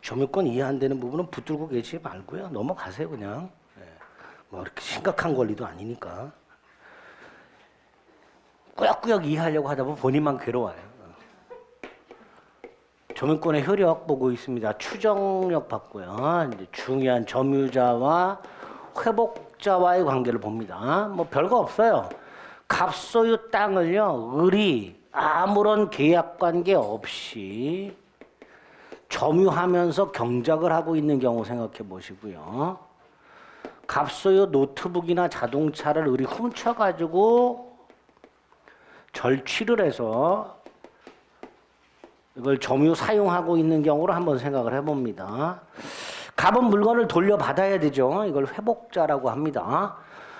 점유권 이해 안 되는 부분은 붙들고 계시지 말고요. 넘어가세요 그냥. 뭐 이렇게 심각한 권리도 아니니까. 꾸역꾸역 이해하려고 하다 보면 본인만 괴로워요. 점유권의 효력 보고 있습니다. 추정력 받고요. 이제 중요한 점유자와 회복자와의 관계를 봅니다. 뭐 별거 없어요. 갑소유 땅을요, 을이 아무런 계약 관계 없이 점유하면서 경작을 하고 있는 경우 생각해 보시고요. 갑소유 노트북이나 자동차를 을이 훔쳐가지고 절취를 해서 이걸 점유 사용하고 있는 경우로 한번 생각을 해봅니다. 갑은 물건을 돌려받아야 되죠. 이걸 회복자라고 합니다.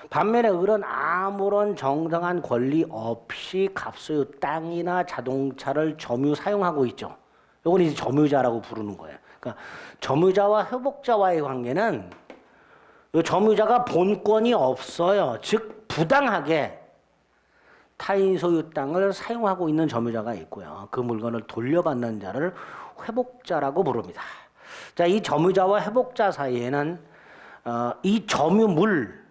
반면에 을은 아무런 정당한 권리 없이 갑소유 땅이나 자동차를 점유 사용하고 있죠. 이건 이제 점유자라고 부르는 거예요. 그러니까 점유자와 회복자와의 관계는 이 점유자가 본권이 없어요. 즉 부당하게 타인 소유 땅을 사용하고 있는 점유자가 있고요. 그 물건을 돌려받는 자를 회복자라고 부릅니다. 자, 이 점유자와 회복자 사이에는 이 점유물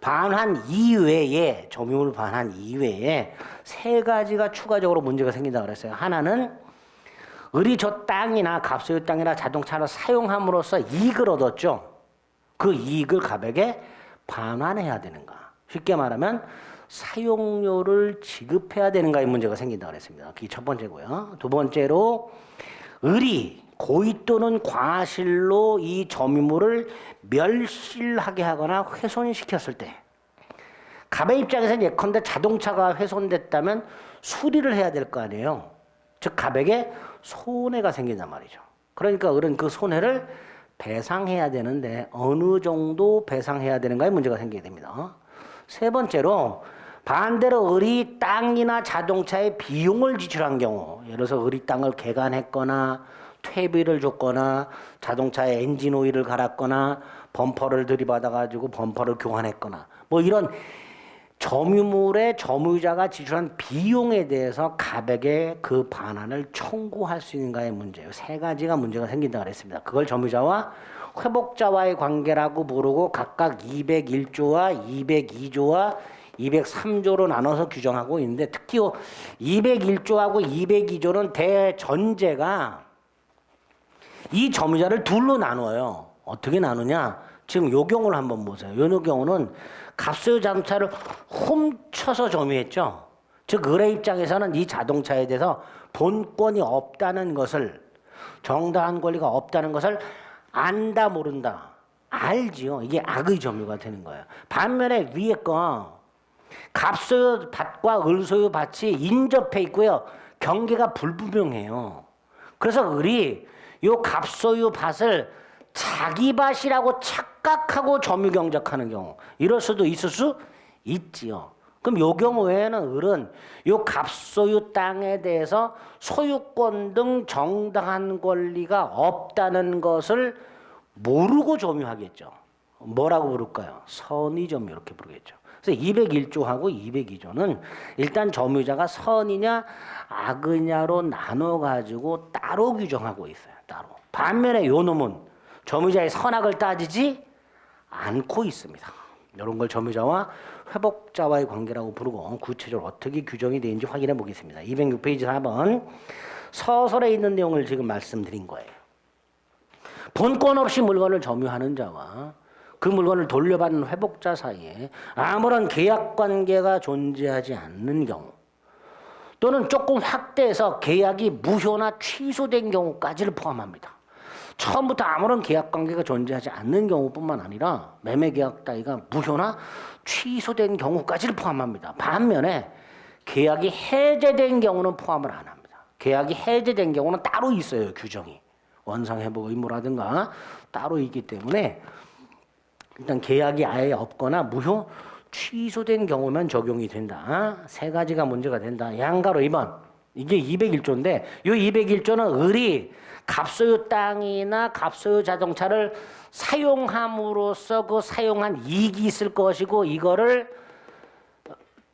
반환 이외에 점유물 반환 이외에 세 가지가 추가적으로 문제가 생긴다 그랬어요. 하나는 을이 저 땅이나 갑소유 땅이나 자동차를 사용함으로써 이익을 얻었죠. 그 이익을 갑에게 반환해야 되는가. 쉽게 말하면 사용료를 지급해야 되는가의 문제가 생긴다 그랬습니다. 그게 첫 번째고요. 두 번째로 을이 고의 또는 과실로 이 점유물을 멸실하게 하거나 훼손시켰을 때 갑의 입장에서는 예컨대 자동차가 훼손됐다면 수리를 해야 될 거 아니에요. 즉 갑에게 손해가 생긴단 말이죠. 그러니까 을은 그 손해를 배상해야 되는데 어느 정도 배상해야 되는가에 문제가 생기게 됩니다. 세 번째로 반대로 을이 땅이나 자동차에 비용을 지출한 경우, 예를 들어서 을이 땅을 개간했거나 퇴비를 줬거나 자동차에 엔진 오일을 갈았거나 범퍼를 들이받아가지고 범퍼를 교환했거나 뭐 이런 점유물의 점유자가 지출한 비용에 대해서 갑에게 그 반환을 청구할 수 있는가의 문제예요. 세 가지가 문제가 생긴다고 그랬습니다. 그걸 점유자와 회복자와의 관계라고 부르고 각각 201조와 202조와 203조로 나눠서 규정하고 있는데 특히 201조하고 202조는 대전제가 이 점유자를 둘로 나눠요. 어떻게 나누냐? 지금 요 경우를 한번 보세요. 요 경우는 갑소유 자동차를 훔쳐서 점유했죠. 즉 을의 입장에서는 이 자동차에 대해서 본권이 없다는 것을, 정당한 권리가 없다는 것을 안다 모른다. 알지요. 이게 악의 점유가 되는 거예요. 반면에 위에 거 갑소유 밭과 을소유 밭이 인접해 있고요. 경계가 불분명해요. 그래서 을이 요 갑소유 밭을 자기 밭이라고 착각하고 점유 경작하는 경우, 이럴 수도 있을 수 있지요. 그럼 요 경우에는 을은 요 갑소유 땅에 대해서 소유권 등 정당한 권리가 없다는 것을 모르고 점유하겠죠. 뭐라고 부를까요? 선의 점유 이렇게 부르겠죠. 그래서 201조하고 202조는 일단 점유자가 선이냐 악이냐로 나눠가지고 따로 규정하고 있어요. 따로. 반면에 요 놈은 점유자의 선악을 따지지 않고 있습니다. 이런 걸 점유자와 회복자와의 관계라고 부르고 구체적으로 어떻게 규정이 되는지 확인해 보겠습니다. 206페이지 4번 서설에 있는 내용을 지금 말씀드린 거예요. 본권 없이 물건을 점유하는 자와 그 물건을 돌려받는 회복자 사이에 아무런 계약 관계가 존재하지 않는 경우 또는 조금 확대해서 계약이 무효나 취소된 경우까지를 포함합니다. 처음부터 아무런 계약 관계가 존재하지 않는 경우뿐만 아니라 매매 계약 따위가 무효나 취소된 경우까지를 포함합니다. 반면에 계약이 해제된 경우는 포함을 안 합니다. 계약이 해제된 경우는 따로 있어요. 규정이. 원상회복 의무라든가 따로 있기 때문에 일단 계약이 아예 없거나 무효 취소된 경우면 적용이 된다. 세 가지가 문제가 된다. 양가로 2번. 이게 201조인데 이 201조는 을이 갑소유 땅이나 갑소유 자동차를 사용함으로써 그 사용한 이익이 있을 것이고 이거를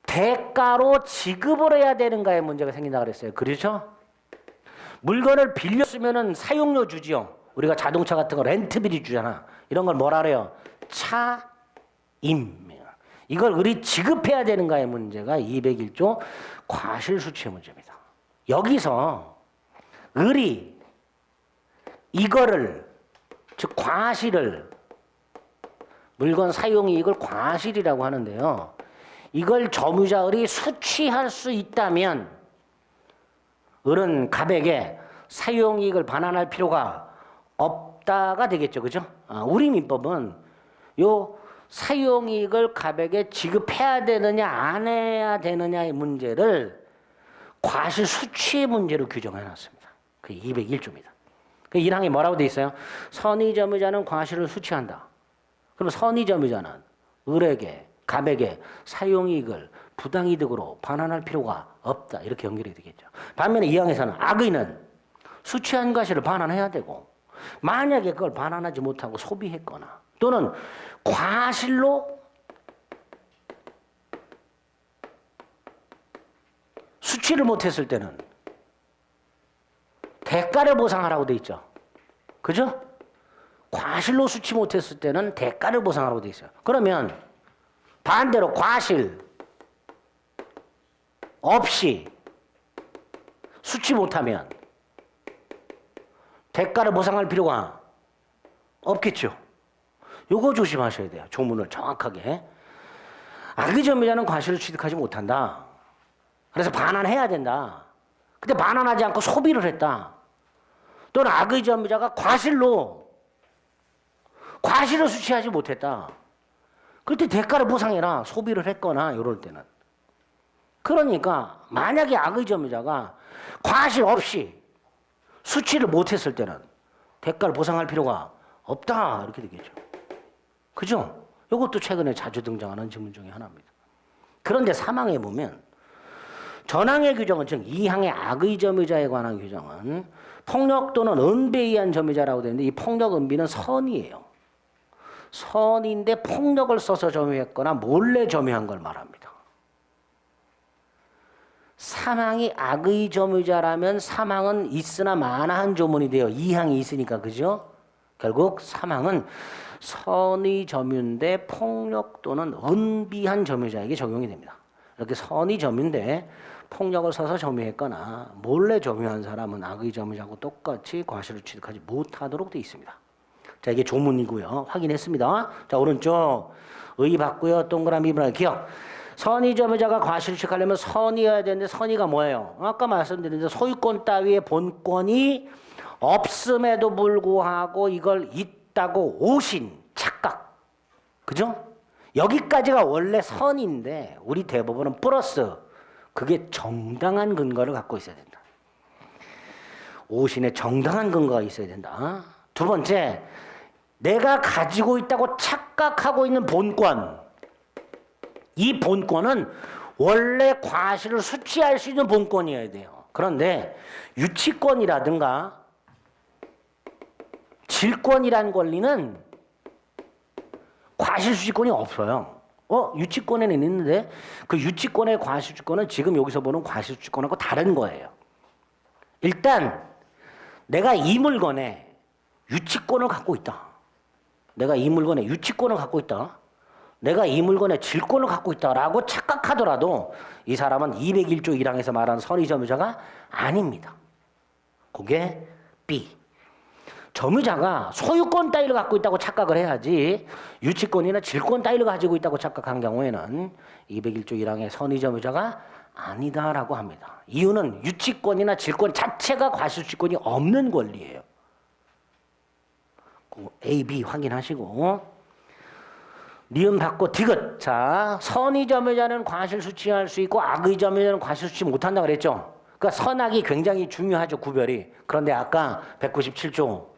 대가로 지급을 해야 되는가에 문제가 생긴다 그랬어요. 그렇죠? 물건을 빌렸으면은 사용료 주지요. 우리가 자동차 같은 거 렌트 비리 주잖아. 이런 걸 뭐라 그래요? 차임. 이걸 을이 지급해야 되는가의 문제가 201조 과실수취의 문제입니다. 여기서 을이 이거를 즉 과실을 물건 사용이익을 과실이라고 하는데요. 이걸 점유자 을이 수취할 수 있다면 을은 갑에게 사용이익을 반환할 필요가 없다가 되겠죠. 그죠? 우리 민법은 요 사용이익을 갑에게 지급해야 되느냐 안 해야 되느냐의 문제를 과실 수취의 문제로 규정해 놨습니다. 그 201조입니다. 그 1항에 뭐라고 돼 있어요? 선의점유자는 과실을 수취한다. 그럼 선의점유자는 을에게 갑에게 사용이익을 부당이득으로 반환할 필요가 없다. 이렇게 연결이 되겠죠. 반면에 2항에서는 악의는 수취한 과실을 반환해야 되고 만약에 그걸 반환하지 못하고 소비했거나 또는 과실로 수취를 못했을 때는 대가를 보상하라고 돼 있죠. 그죠? 과실로 수취 못했을 때는 대가를 보상하라고 돼 있어요. 그러면 반대로 과실 없이 수취 못하면 대가를 보상할 필요가 없겠죠. 요거 조심하셔야 돼요. 조문을 정확하게. 악의 점유자는 과실을 취득하지 못한다. 그래서 반환해야 된다. 근데 반환하지 않고 소비를 했다. 또는 악의 점유자가 과실로 과실을 수취하지 못했다. 그럴 때 대가를 보상해라. 소비를 했거나 이럴 때는. 그러니까 만약에 악의 점유자가 과실 없이 수취를 못했을 때는 대가를 보상할 필요가 없다. 이렇게 되겠죠. 그죠? 이것도 최근에 자주 등장하는 지문 중에 하나입니다. 그런데 3항에 보면 전항의 규정은 즉 2항의 악의 점유자에 관한 규정은 폭력 또는 은비에 의한 점유자라고 되는데 이 폭력 은비는 선이에요. 선인데 폭력을 써서 점유했거나 몰래 점유한 걸 말합니다. 3항이 악의 점유자라면 3항은 있으나 마나한 조문이 돼요. 2항이 있으니까 그죠? 결국 3항은 선의 점유인데 폭력 또는 은비한 점유자에게 적용이 됩니다. 이렇게 선의 점유인데 폭력을 써서 점유했거나 몰래 점유한 사람은 악의 점유자하고 똑같이 과실을 취득하지 못하도록 되어 있습니다. 자, 이게 조문이고요. 확인했습니다. 자, 오른쪽 의 받고요. 동그라미 분할 기억. 선의 점유자가 과실을 취득하려면 선의여야 되는데 선의가 뭐예요? 아까 말씀드린 소유권 따위의 본권이 없음에도 불구하고 이걸 있다고 오신 착각. 그죠? 여기까지가 원래 선인데 우리 대법원은 플러스 그게 정당한 근거를 갖고 있어야 된다. 오신의 정당한 근거가 있어야 된다. 두 번째, 내가 가지고 있다고 착각하고 있는 본권. 이 본권은 원래 과실을 수취할 수 있는 본권이어야 돼요. 그런데 유치권이라든가 질권이란 권리는 과실수취권이 없어요. 유치권에는 있는데 그 유치권의 과실수취권은 지금 여기서 보는 과실수취권하고 다른 거예요. 일단 내가 이 물건에 유치권을 갖고 있다. 내가 이 물건에 유치권을 갖고 있다. 내가 이 물건에 질권을 갖고 있다라고 착각하더라도 이 사람은 201조 1항에서 말하는 선의 점유자가 아닙니다. 그게 B. 점유자가 소유권 따위를 갖고 있다고 착각을 해야지 유치권이나 질권 따위를 가지고 있다고 착각한 경우에는 201조 1항의 선의 점유자가 아니다라고 합니다. 이유는 유치권이나 질권 자체가 과실수취권이 없는 권리예요. A, B 확인하시고 니은 받고 디귿. 자, 선의 점유자는 과실수취할 수 있고 악의 점유자는 과실수취 못한다 그랬죠. 그러니까 선악이 굉장히 중요하죠. 구별이. 그런데 아까 197조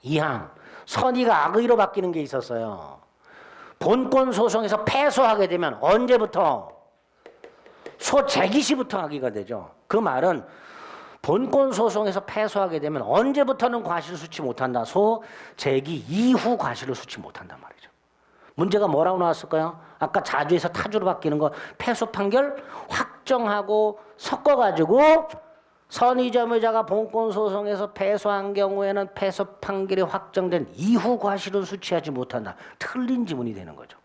2항 선의가 악의로 바뀌는 게 있었어요. 본권 소송에서 패소하게 되면 언제부터? 소재기 시부터 악의가 되죠. 그 말은 본권 소송에서 패소하게 되면 언제부터는 과실을 수취 못한다. 소재기 이후 과실을 수취 못한단 말이죠. 문제가 뭐라고 나왔을까요? 아까 자주에서 타주로 바뀌는 거 패소 판결 확정하고 섞어가지고 선의점유자가 본권 소송에서 패소한 경우에는 패소 판결이 확정된 이후 과실은 수취하지 못한다. 틀린 지문이 되는 거죠.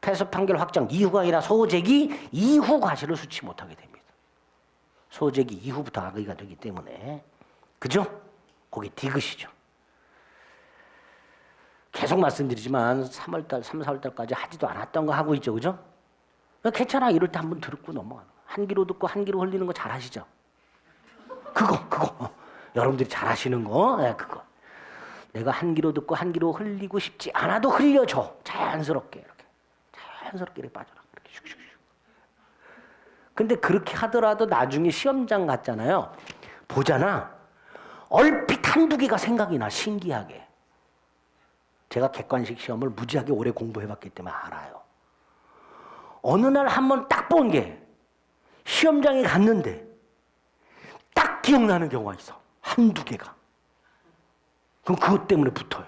패소 판결 확정 이후가 아니라 소재기 이후 과실을 수취 못하게 됩니다. 소재기 이후부터 악의가 되기 때문에. 그죠? 그게 디귿이죠. 계속 말씀드리지만 3월달, 3, 4월달까지 하지도 않았던 거 하고 있죠. 그죠? 괜찮아. 이럴 때 한번 듣고 넘어가는 거. 한 귀로 듣고 한 귀로 흘리는 거 잘 하시죠? 그거. 여러분들이 잘 하시는 거. 네, 그거. 내가 한 귀로 듣고 한 귀로 흘리고 싶지 않아도 흘려줘. 자연스럽게 이렇게. 자연스럽게 이렇게 빠져라. 이렇게 슉슉슉. 근데 그렇게 하더라도 나중에 시험장 갔잖아요. 보잖아. 얼핏 한두 개가 생각이 나. 신기하게. 제가 객관식 시험을 무지하게 오래 공부해봤기 때문에 알아요. 어느 날 한번 딱 본 게 시험장에 갔는데 딱 기억나는 경우가 있어. 한두 개가. 그럼 그것 때문에 붙어요.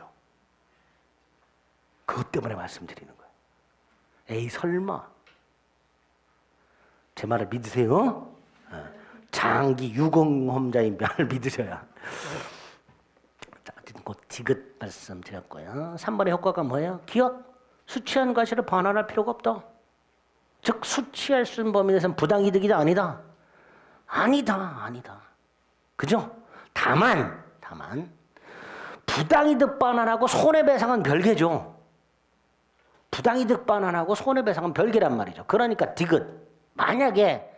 그것 때문에 말씀드리는 거예요. 에이 설마. 제 말을 믿으세요? 장기 유공험자인 말을 믿으셔야. 곧 디귿 말씀드렸고요. 3번의 효과가 뭐예요? 기억. 수취한 과실을 반환할 필요가 없다. 즉 수취할 수 있는 범위 내에서는 부당이득이다 아니다? 아니다. 그죠? 다만 부당이득 반환하고 손해배상은 별개죠. 부당이득 반환하고 손해배상은 별개란 말이죠. 그러니까 디귿. 만약에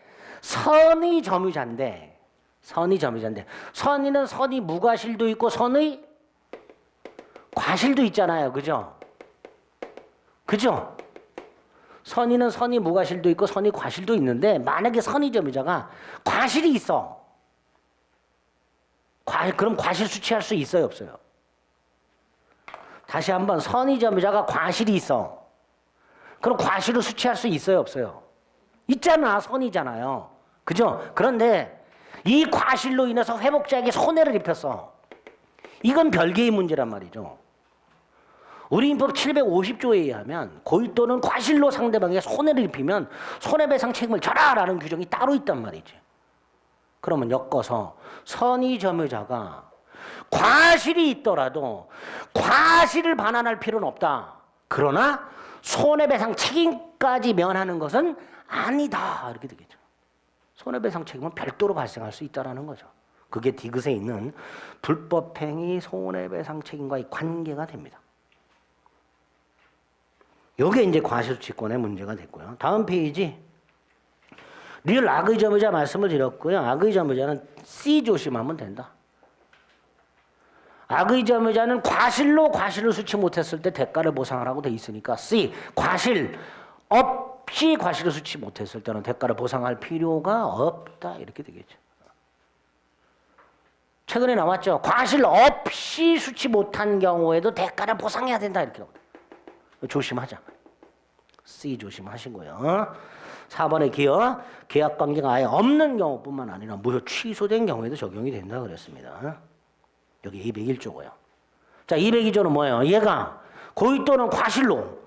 선의 점유자인데 선의는 선의 무과실도 있고 선의 과실도 있잖아요. 그죠? 선의는 선의 무과실도 있고 선의 과실도 있는데 만약에 선의 점유자가 과실이 있어. 그럼 과실 수취할 수 있어요? 없어요? 다시 한번 선의 점유자가 과실이 있어. 그럼 과실을 수취할 수 있어요? 없어요? 있잖아. 선의잖아요. 그죠? 그런데 이 과실로 인해서 회복자에게 손해를 입혔어. 이건 별개의 문제란 말이죠. 우리 민법 750조에 의하면 고의 또는 과실로 상대방에게 손해를 입히면 손해배상 책임을 져라라는 규정이 따로 있단 말이지. 그러면 엮어서 선의 점유자가 과실이 있더라도 과실을 반환할 필요는 없다. 그러나 손해배상 책임까지 면하는 것은 아니다. 이렇게 되겠죠. 손해배상 책임은 별도로 발생할 수 있다는 거죠. 그게 디귿에 있는 불법행위 손해배상 책임과의 관계가 됩니다. 이게 이제 과실취권의 문제가 됐고요. 다음 페이지. 리을 악의 점유자 말씀을 드렸고요. 악의 점유자는 C 조심하면 된다. 악의 점유자는 과실로 과실을 수취 못했을 때 대가를 보상하라고 돼 있으니까 C. 과실 없이 과실을 수취 못했을 때는 대가를 보상할 필요가 없다. 이렇게 되겠죠. 최근에 나왔죠. 과실 없이 수취 못한 경우에도 대가를 보상해야 된다. 이렇게 나옵니다. 조심하자. C 조심하시고요. 4번의 기억. 계약관계가 아예 없는 경우뿐만 아니라 무효 취소된 경우에도 적용이 된다 그랬습니다. 여기 201조고요. 자, 202조는 뭐예요? 얘가 고의 또는 과실로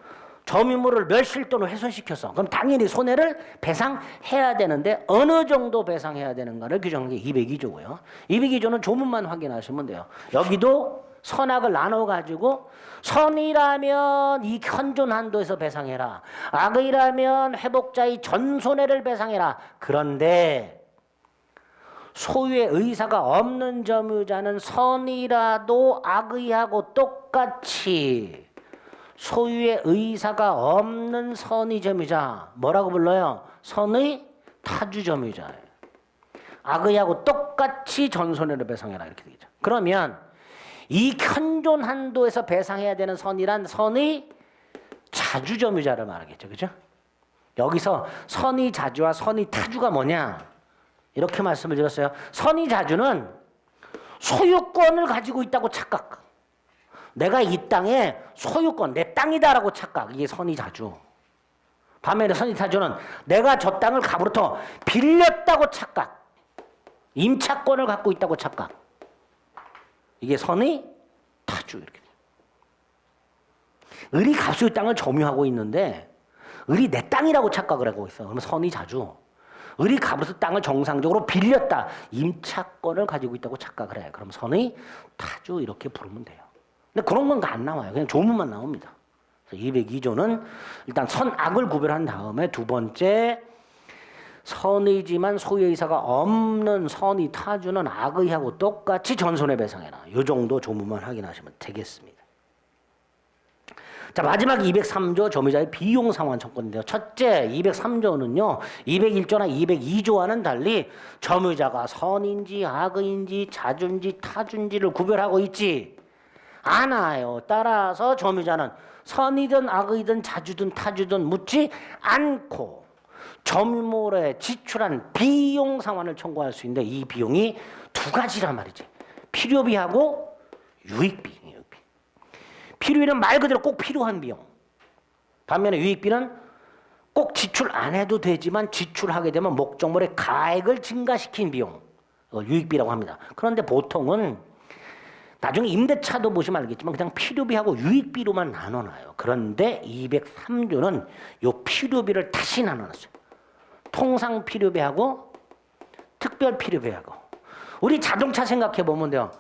점유물을 멸실 또는 훼손시켰어. 그럼 당연히 손해를 배상해야 되는데 어느 정도 배상해야 되는가를 규정한 게 202조고요. 202조는 조문만 확인하시면 돼요. 여기도 선악을 나눠가지고 선이라면 이 현존 한도에서 배상해라. 악의라면 회복자의 전손해를 배상해라. 그런데 소유의 의사가 없는 점유자는 선이라도 악의하고 똑같이 소유의 의사가 없는 선의 점유자 뭐라고 불러요? 선의 타주 점유자. 악의하고 똑같이 전손해를 배상해라 이렇게 되죠. 그러면 이 현존 한도에서 배상해야 되는 선이란 선의 자주 점유자를 말하겠죠. 그죠? 여기서 선의 자주와 선의 타주가 뭐냐? 이렇게 말씀을 드렸어요. 선의 자주는 소유권을 가지고 있다고 착각. 내가 이 땅에 소유권, 내 땅이다라고 착각. 이게 선의 자주. 반면에 선의 타주는 내가 저 땅을 갑으로부터 빌렸다고 착각. 임차권을 갖고 있다고 착각. 이게 선의 타주. 이렇게. 을이 갑수의 땅을 점유하고 있는데 을이 내 땅이라고 착각을 하고 있어. 그러면 선의 자주. 을이 갑으로서 땅을 정상적으로 빌렸다. 임차권을 가지고 있다고 착각을 해. 그럼 선의 타주 이렇게 부르면 돼요. 근데 그런 건 안 나와요. 그냥 조문만 나옵니다. 202조는 일단 선악을 구별한 다음에 두 번째 선의지만 소유의사가 없는 선의 타주는 악의하고 똑같이 전손해배상해라. 이 정도 조문만 확인하시면 되겠습니다. 자, 마지막 203조 점유자의 비용상환 청구인데요. 첫째, 203조는요. 201조나 202조와는 달리 점유자가 선인지 악의인지 자주인지 타주인지를 구별하고 있지 않아요. 따라서 점유자는 선이든 악의든 자주든 타주든 묻지 않고 점유물에 지출한 비용 상환을 청구할 수 있는데 이 비용이 두 가지란 말이지. 필요비하고 유익비. 필요비는 말 그대로 꼭 필요한 비용. 반면에 유익비는 꼭 지출 안 해도 되지만 지출하게 되면 목적물의 가액을 증가시킨 비용. 이걸 유익비라고 합니다. 그런데 보통은 나중에 임대차도 보시면 알겠지만 그냥 필요비하고 유익비로만 나눠놔요. 그런데 203조는 이 필요비를 다시 나눠놨어요. 통상 필요비하고 특별 필요비하고. 우리 자동차 생각해 보면 돼요.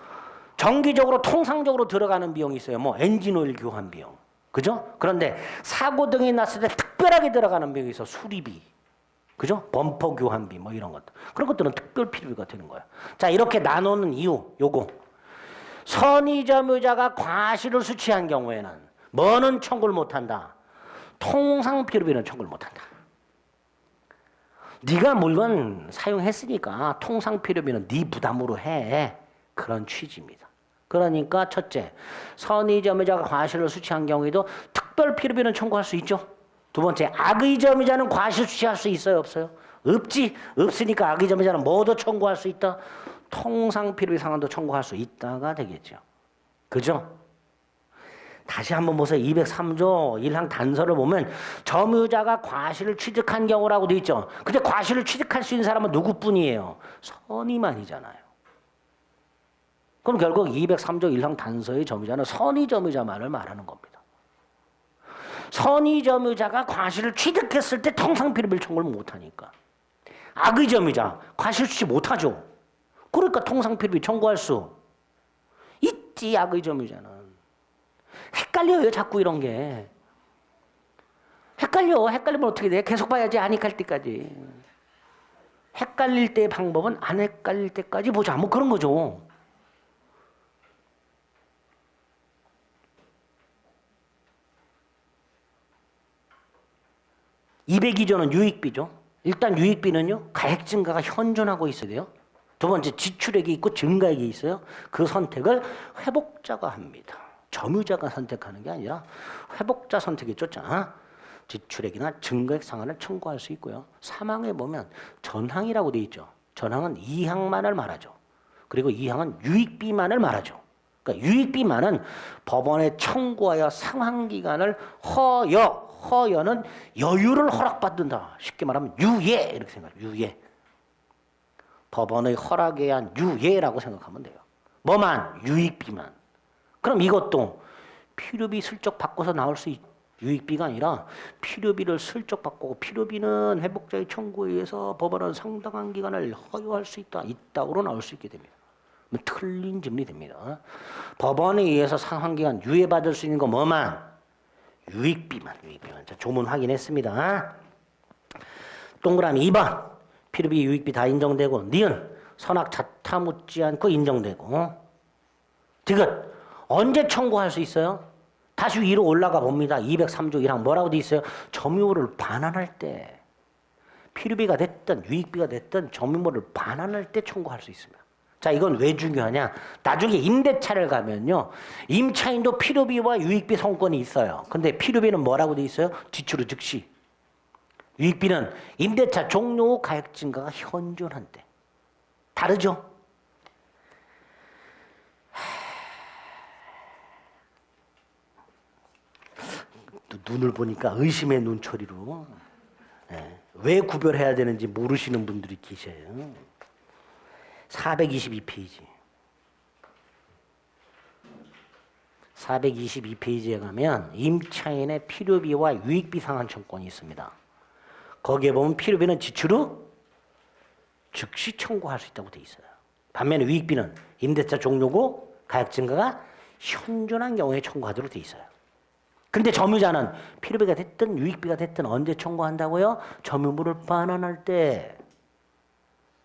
정기적으로 통상적으로 들어가는 비용이 있어요. 뭐 엔진오일 교환 비용. 그죠? 그런데 사고 등이 났을 때 특별하게 들어가는 비용이 있어. 수리비. 그죠? 범퍼 교환비 뭐 이런 것들. 그런 것들은 특별 필요비가 되는 거야. 자, 이렇게 나누는 이유 요거. 선의점유자가 과실을 수취한 경우에는 뭐는 청구를 못한다. 통상 필요비는 청구를 못한다. 네가 물건 사용했으니까 통상 필요비는 네 부담으로 해. 그런 취지입니다. 그러니까 첫째, 선의점유자가 과실을 수취한 경우에도 특별 필요비는 청구할 수 있죠. 두 번째, 악의점유자는 과실 수취할 수 있어요, 없어요? 없지. 없으니까 악의점유자는 뭐도 청구할 수 있다. 통상 필요비 상환도 청구할 수 있다가 되겠죠. 그죠? 다시 한번 보세요. 203조 1항 단서를 보면 점유자가 과실을 취득한 경우라고 돼 있죠. 근데 과실을 취득할 수 있는 사람은 누구뿐이에요? 선의만이잖아요. 그럼 결국 203조 1항 단서의 점유자는 선의점유자만을 말하는 겁니다. 선의점유자가 과실을 취득했을 때 통상필요비를 청구를 못하니까. 악의점유자 과실 취득 못하죠. 그러니까 통상필요비 청구할 수 있지. 악의점유자는. 헷갈려요. 자꾸 이런 게. 헷갈리면 어떻게 돼? 계속 봐야지. 안 헷갈릴 때까지. 헷갈릴 때의 방법은 안 헷갈릴 때까지 보자. 뭐 그런 거죠. (202조는) 유익비죠. 일단 유익비는요. 가액 증가가 현존하고 있어야 돼요. 두 번째, 지출액이 있고 증가액이 있어요. 그 선택을 회복자가 합니다. 점유자가 선택하는 게 아니라 회복자 선택이 쫓잖아. 지출액이나 증가액 상한을 청구할 수 있고요. 3항에 보면 전항이라고 돼 있죠. 전항은 2항만을 말하죠. 그리고 2항은 유익비만을 말하죠. 그러니까 유익비만은 법원에 청구하여 상환기간을 허여는 여유를 허락받는다. 쉽게 말하면 유예 이렇게 생각해요. 유예. 법원의 허락에 의한 유예라고 생각하면 돼요. 뭐만? 유익비만. 그럼 이것도 필요비 슬쩍 바꿔서 나올 수 유익비가 아니라 필요비를 슬쩍 바꾸고 필요비는 회복자의 청구에 의해서 법원은 상당한 기간을 허용할 수 있다고로 나올 수 있게 됩니다. 틀린 증리 됩니다. 법원에 의해서 상환기간 유예받을 수 있는 거 뭐만? 유익비만. 자, 조문 확인했습니다. 동그라미 2번. 필요비, 유익비 다 인정되고 니은 선악 자타 묻지 않고 인정되고 디귿 언제 청구할 수 있어요? 다시 위로 올라가 봅니다. 203조 1항 뭐라고 돼 있어요? 점유물을 반환할 때 필요비가 됐든 유익비가 됐든 점유물을 반환할 때 청구할 수 있습니다. 자, 이건 왜 중요하냐? 나중에 임대차를 가면요. 임차인도 필요비와 유익비 선권이 있어요. 근데 필요비는 뭐라고 돼 있어요? 지출 후 즉시. 유익비는 임대차 종료 후 가액 증가가 현존한 때. 다르죠? 눈을 보니까 의심의 눈초리로 왜 구별해야 되는지 모르시는 분들이 계셔요. 422페이지. 422페이지에 가면 임차인의 필요비와 유익비 상환 청구권이 있습니다. 거기에 보면 필요비는 지출 후 즉시 청구할 수 있다고 돼 있어요. 반면에 유익비는 임대차 종료고 가액 증가가 현존한 경우에 청구하도록 돼 있어요. 근데 점유자는 필요비가 됐든 유익비가 됐든 언제 청구한다고요? 점유물을 반환할 때.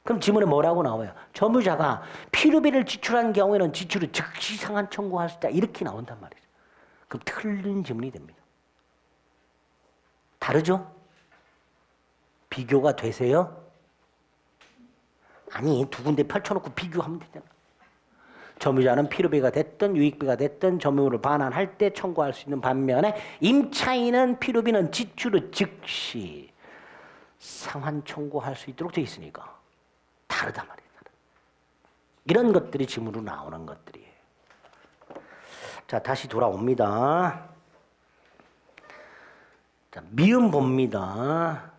그럼 지문에 뭐라고 나와요? 점유자가 필요비를 지출한 경우에는 지출을 즉시 상환 청구할 수 있다. 이렇게 나온단 말이죠. 그럼 틀린 지문이 됩니다. 다르죠? 비교가 되세요? 아니, 두 군데 펼쳐놓고 비교하면 되잖아. 점유자는 필요비가 됐든 유익비가 됐든 점유물을 반환할 때 청구할 수 있는 반면에 임차인은 필요비는 지출을 즉시 상환 청구할 수 있도록 되어 있으니까 다르단 말이에요. 이런 것들이 지문으로 나오는 것들이에요. 자, 다시 돌아옵니다. 자, 미음 봅니다.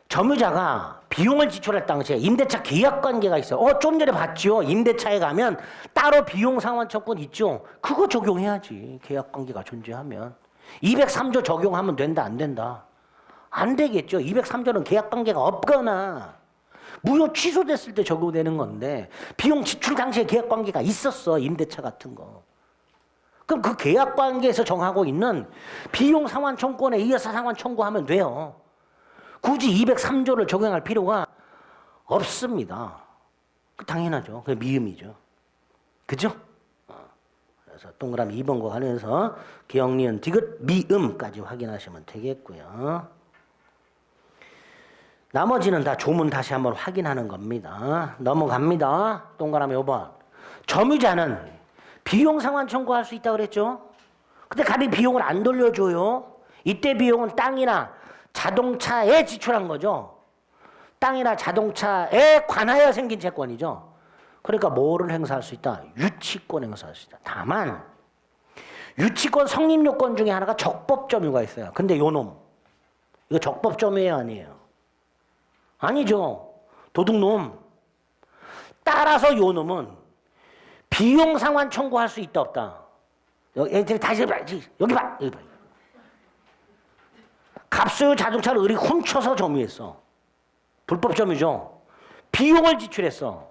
점유자가 비용을 지출할 당시에 임대차 계약 관계가 있어요. 좀 전에 봤죠. 임대차에 가면 따로 비용 상환 청구권 있죠. 그거 적용해야지. 계약 관계가 존재하면. 203조 적용하면 된다, 안 된다? 안 되겠죠. 203조는 계약 관계가 없거나 무효 취소됐을 때 적용되는 건데 비용 지출 당시에 계약 관계가 있었어. 임대차 같은 거. 그럼 그 계약 관계에서 정하고 있는 비용 상환 청구권에 의해서 상환 청구하면 돼요. 굳이 203조를 적용할 필요가 없습니다. 당연하죠. 그게 미음이죠. 그죠? 그래서 동그라미 2번과 관련해서 기역, 니은, 디귿, 미음까지 확인하시면 되겠고요. 나머지는 다 조문 다시 한번 확인하는 겁니다. 넘어갑니다. 동그라미 5번. 점유자는 비용 상환 청구할 수 있다고 그랬죠? 근데 갑이 비용을 안 돌려줘요. 이때 비용은 땅이나 자동차에 지출한 거죠. 땅이나 자동차에 관하여 생긴 채권이죠. 그러니까 뭐를 행사할 수 있다? 유치권 행사할 수 있다. 다만 유치권 성립 요건 중에 하나가 적법점유가 있어요. 근데 요놈 이거 적법점유예요, 아니에요? 아니죠. 도둑놈. 따라서 요놈은 비용 상환 청구할 수 있다, 없다? 다시 여기 봐. 갑소유 자동차를 의리 훔쳐서 점유했어. 불법 점유죠. 비용을 지출했어.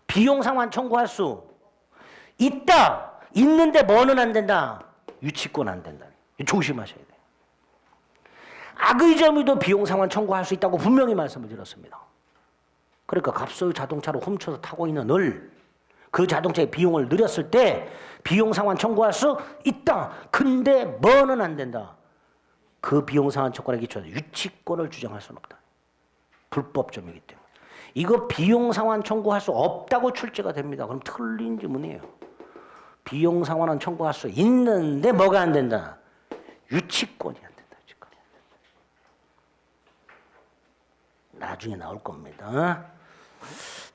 비용 상환 청구할 수 있다. 있는데 뭐는 안 된다? 유치권 안 된다. 조심하셔야 돼요. 악의 점유도 비용 상환 청구할 수 있다고 분명히 말씀을 드렸습니다. 그러니까 갑소유 자동차를 훔쳐서 타고 있는 그 자동차의 비용을 늘렸을 때 비용 상환 청구할 수 있다. 근데 뭐는 안 된다? 그 비용 상환 청구에 기초해서 유치권을 주장할 수는 없다. 불법점이기 때문에. 이거 비용 상환 청구할 수 없다고 출제가 됩니다. 그럼 틀린 지문이에요. 비용 상환은 청구할 수 있는데 뭐가 안 된다? 유치권이 안 된다. 유치권이 안 된다. 나중에 나올 겁니다.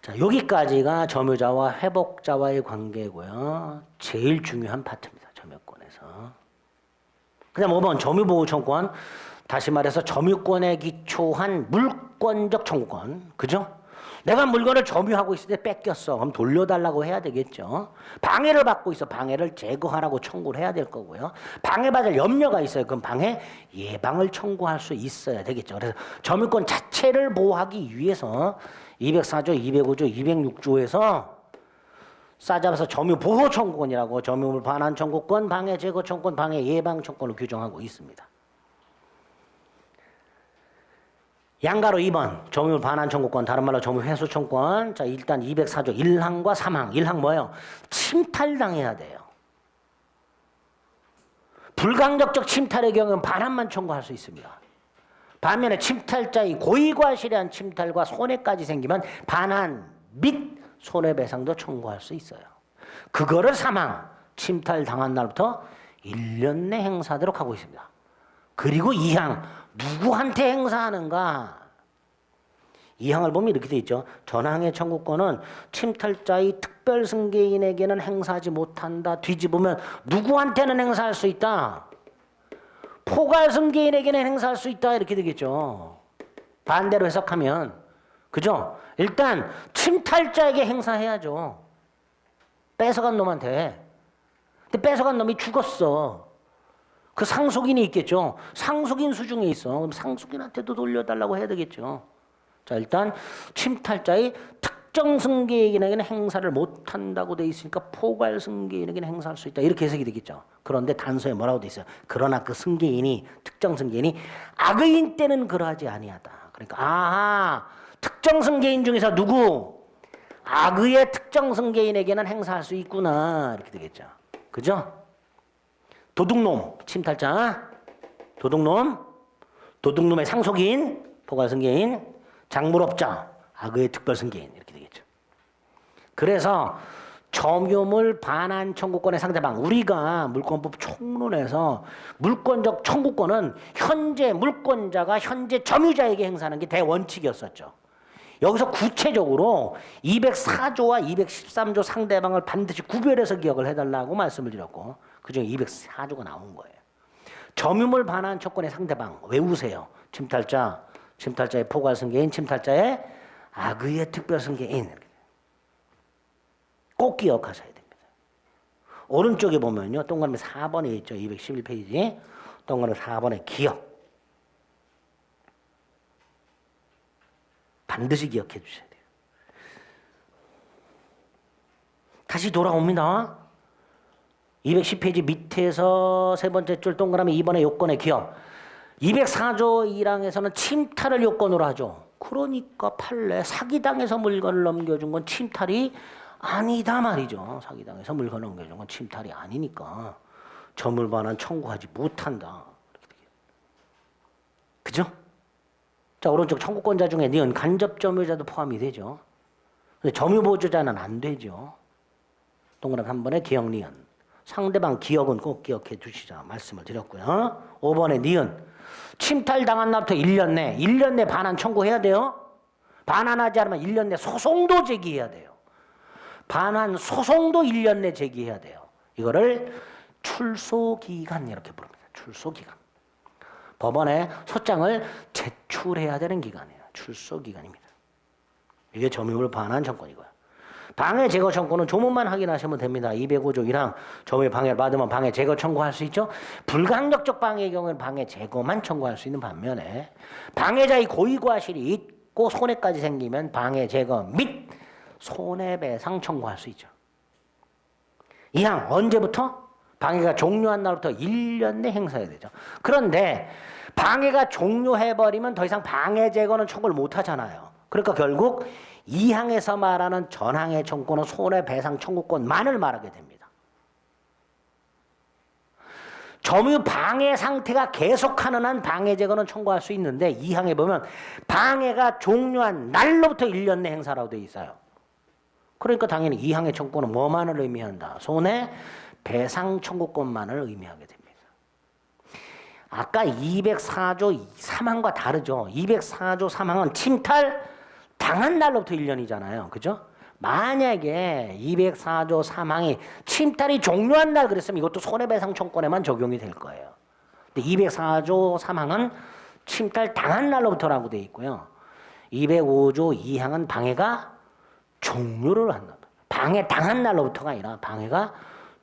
자, 여기까지가 점유자와 회복자와의 관계고요. 제일 중요한 파트입니다. 점유권에서. 그다음 5번 점유보호청구권. 다시 말해서 점유권에 기초한 물권적 청구권. 그죠? 내가 물건을 점유하고 있을 때 뺏겼어. 그럼 돌려달라고 해야 되겠죠. 방해를 받고 있어. 방해를 제거하라고 청구를 해야 될 거고요. 방해받을 염려가 있어요. 그럼 방해 예방을 청구할 수 있어야 되겠죠. 그래서 점유권 자체를 보호하기 위해서 204조, 205조, 206조에서 싸잡아서 점유보호 청구권이라고 점유물 반환 청구권, 방해 제거 청구권, 방해 예방 청구권을 규정하고 있습니다. 양가로 2번 점유물 반환 청구권, 다른 말로 점유 회수 청구권. 자, 일단 204조 1항과 3항. 1항 뭐예요? 침탈당해야 돼요. 불강력적 침탈의 경우는 반환만 청구할 수 있습니다. 반면에 침탈자의 고의과실한 침탈과 손해까지 생기면 반환 및 손해배상도 청구할 수 있어요. 그거를 3항 침탈 당한 날부터 1년 내 행사하도록 하고 있습니다. 그리고 2항 누구한테 행사하는가? 2항을 보면 이렇게 돼 있죠. 전항의 청구권은 침탈자의 특별승계인에게는 행사하지 못한다. 뒤집으면 누구한테는 행사할 수 있다. 포괄승계인에게는 행사할 수 있다. 이렇게 되겠죠. 반대로 해석하면. 그죠? 일단 침탈자에게 행사해야죠. 뺏어간 놈한테. 근데 뺏어간 놈이 죽었어. 그 상속인이 있겠죠. 상속인 수중에 있어. 그럼 상속인한테도 돌려달라고 해야 되겠죠. 자, 일단 침탈자의 특정 승계인에게는 행사를 못한다고 돼 있으니까 포괄 승계인에게는 행사할 수 있다. 이렇게 해석이 되겠죠. 그런데 단서에 뭐라고 돼 있어요? 그러나 그 승계인이 특정 승계인이 악의인 때는 그러하지 아니하다. 그러니까 아하, 특정 승계인 중에서 누구? 악의의 특정 승계인에게는 행사할 수 있구나. 이렇게 되겠죠. 그죠? 도둑놈, 침탈자, 도둑놈의 상속인, 포괄 승계인, 장물업자, 악의의 특별 승계인 이렇게 되겠죠. 그래서 점유물 반환 청구권의 상대방, 우리가 물권법 총론에서 물권적 청구권은 현재 물권자가 현재 점유자에게 행사하는 게 대원칙이었었죠. 여기서 구체적으로 204조와 213조 상대방을 반드시 구별해서 기억을 해달라고 말씀을 드렸고 그중에 204조가 나온 거예요. 점유물 반환 청구권의 상대방 외우세요. 침탈자, 침탈자의 포괄 승계인, 침탈자의 악의의 특별 승계인. 꼭 기억하셔야 됩니다. 오른쪽에 보면요. 동그라미 4번에 있죠. 211페이지. 동그라미 4번에 기억. 반드시 기억해 주셔야 돼요. 다시 돌아옵니다. 210페이지 밑에서 세 번째 줄 동그라미 2번의 요건의 기억. 204조 1항에서는 침탈을 요건으로 하죠. 그러니까 판례 사기당해서 물건을 넘겨준 건 침탈이 아니다 말이죠. 사기당해서 물건을 넘겨준 건 침탈이 아니니까 점유물 반환 청구하지 못한다. 그죠? 자, 오른쪽 청구권자 중에 니은 간접 점유자도 포함이 되죠. 근데 점유보조자는 안 되죠. 동그라미 3번에 기억 니은. 상대방 기억은 꼭 기억해 주시자 말씀을 드렸고요. 5번에 니은. 침탈당한 날부터 1년 내 반환 청구해야 돼요. 반환하지 않으면 1년 내 소송도 제기해야 돼요. 반환 소송도 1년 내 제기해야 돼요. 이거를 출소기간 이렇게 부릅니다. 출소기간. 법원에 소장을 제출해야 되는 기간이에요. 출소기간입니다. 이게 점유물 반환 청구이고요. 방해 제거 청구는 조문만 확인하시면 됩니다. 205조 1항 점유의 방해를 받으면 방해 제거 청구할 수 있죠. 불강력적 방해의 경우는 방해 제거만 청구할 수 있는 반면에 방해자의 고의 과실이 있고 손해까지 생기면 방해 제거 및 손해배상 청구할 수 있죠. 2항 언제부터? 방해가 종료한 날부터 1년 내 행사해야 되죠. 그런데 방해가 종료해버리면 더 이상 방해 제거는 청구를 못하잖아요. 그러니까 결국 2항에서 말하는 전항의 청구는 손해배상 청구권만을 말하게 됩니다. 점유 방해 상태가 계속하는 한 방해 제거는 청구할 수 있는데 2항에 보면 방해가 종료한 날로부터 1년 내 행사라고 되어 있어요. 그러니까 당연히 2항의 청구는 뭐만을 의미한다? 손해배상 청구권만을 의미하게 됩니다. 아까 204조 3항과 다르죠. 204조 3항은 침탈 당한 날로부터 1년이잖아요. 그죠? 만약에 204조 3항이 침탈이 종료한 날 그랬으면 이것도 손해배상 청구권에만 적용이 될 거예요. 근데 204조 3항은 침탈 당한 날로부터라고 되어 있고요. 205조 2항은 방해가 종료를 한다. 방해 당한 날로부터가 아니라 방해가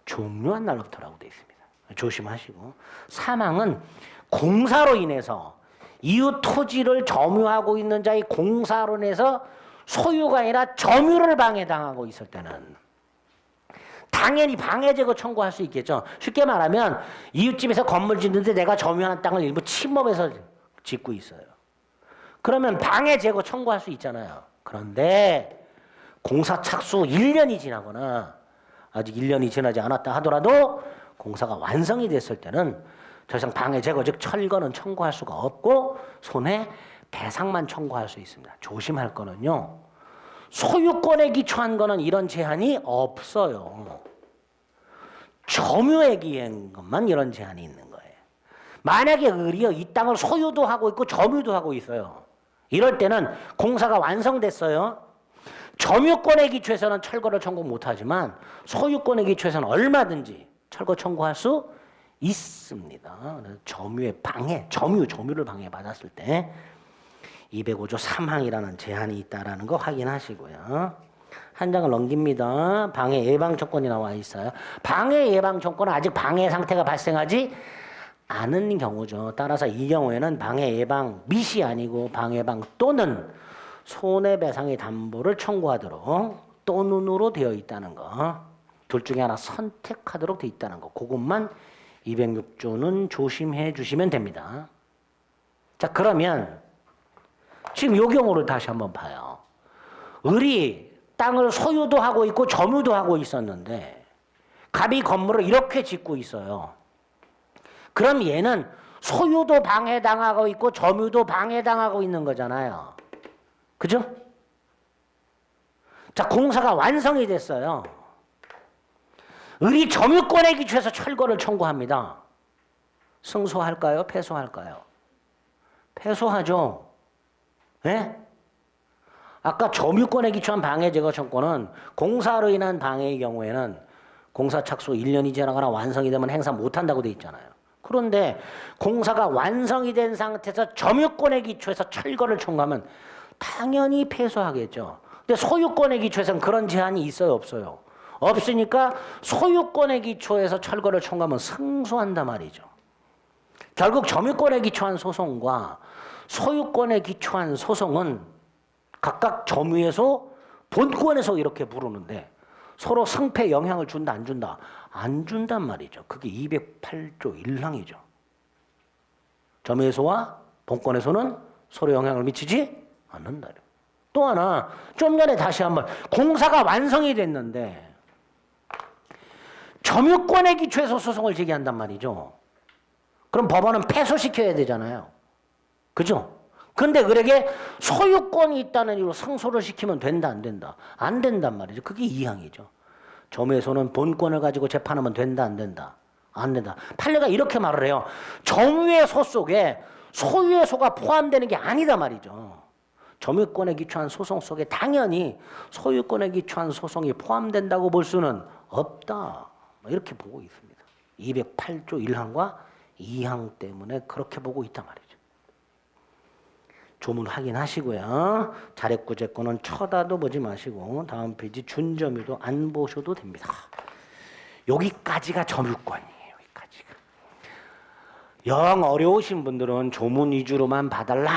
종료한 날로부터라고 되어 있습니다. 조심하시고. 3항은 공사로 인해서 이웃 토지를 점유하고 있는 자의 공사로 인해서 소유가 아니라 점유를 방해당하고 있을 때는 당연히 방해 제거 청구할 수 있겠죠. 쉽게 말하면 이웃집에서 건물 짓는데 내가 점유하는 땅을 일부 침범해서 짓고 있어요. 그러면 방해 제거 청구할 수 있잖아요. 그런데 공사 착수 1년이 지나거나 아직 1년이 지나지 않았다 하더라도 공사가 완성이 됐을 때는 더 이상 방해 제거 즉 철거는 청구할 수가 없고 손해배상만 청구할 수 있습니다. 조심할 거는요. 소유권에 기초한 거는 이런 제한이 없어요. 점유에 기한 것만 이런 제한이 있는 거예요. 만약에 의리어 이 땅을 소유도 하고 있고 점유도 하고 있어요. 이럴 때는 공사가 완성됐어요. 점유권에 기초해서는 철거를 청구 못하지만 소유권에 기초해서는 얼마든지 철거 청구할 수 있습니다. 점유의 방해, 점유를 방해받았을 때 205조 3항이라는 제한이 있다라는 거 확인하시고요. 한 장을 넘깁니다. 방해 예방 조건이 나와 있어요. 방해 예방 조건은 아직 방해 상태가 발생하지 않은 경우죠. 따라서 이 경우에는 방해 예방 및이 아니고 방해 예방 또는 손해배상의 담보를 청구하도록 또는으로 되어 있다는 거. 둘 중에 하나 선택하도록 되어 있다는 거. 그것만 206조는 조심해 주시면 됩니다. 자, 그러면 지금 요 경우를 다시 한번 봐요. 을이 땅을 소유도 하고 있고 점유도 하고 있었는데 갑이 건물을 이렇게 짓고 있어요. 그럼 얘는 소유도 방해당하고 있고 점유도 방해당하고 있는 거잖아요. 그죠? 자, 공사가 완성이 됐어요. 을이 점유권에 기초해서 철거를 청구합니다. 승소할까요? 패소할까요? 패소하죠. 예? 아까 점유권에 기초한 방해 제거 청구는 공사로 인한 방해의 경우에는 공사 착수 1년이 지나거나 완성이 되면 행사 못한다고 돼 있잖아요. 그런데 공사가 완성이 된 상태에서 점유권에 기초해서 철거를 청구하면 당연히 패소하겠죠. 근데 소유권에 기초해서는 그런 제한이 있어요, 없어요? 없으니까 소유권에 기초해서 철거를 청구하면 승소한단 말이죠. 결국 점유권에 기초한 소송과 소유권에 기초한 소송은 각각 점유에서 본권에서 이렇게 부르는데 서로 승패에 영향을 준다 안 준다? 안 준단 말이죠. 그게 208조 1항이죠. 점유에서와 본권에서는 서로 영향을 미치지 않는다. 또 하나 좀 전에 다시 한번 공사가 완성이 됐는데 점유권에 기초해서 소송을 제기한단 말이죠. 그럼 법원은 패소시켜야 되잖아요. 그죠? 근데 을에게 소유권이 있다는 이유로 승소를 시키면 된다 안 된다? 안 된단 말이죠. 그게 2항이죠. 점유에서는 본권을 가지고 재판하면 된다 안 된다? 안 된다. 판례가 이렇게 말을 해요. 점유의 소 속에 소유의 소가 포함되는 게 아니다 말이죠. 점유권에 기초한 소송 속에 당연히 소유권에 기초한 소송이 포함된다고 볼 수는 없다. 이렇게 보고 있습니다. 208조 1항과 2항 때문에 그렇게 보고 있단 말이죠. 조문 확인하시고요. 자력구제권은 쳐다도 보지 마시고 다음 페이지 준점유도 안 보셔도 됩니다. 여기까지가 점유권이에요. 여기까지가. 영 어려우신 분들은 조문 위주로만 봐달라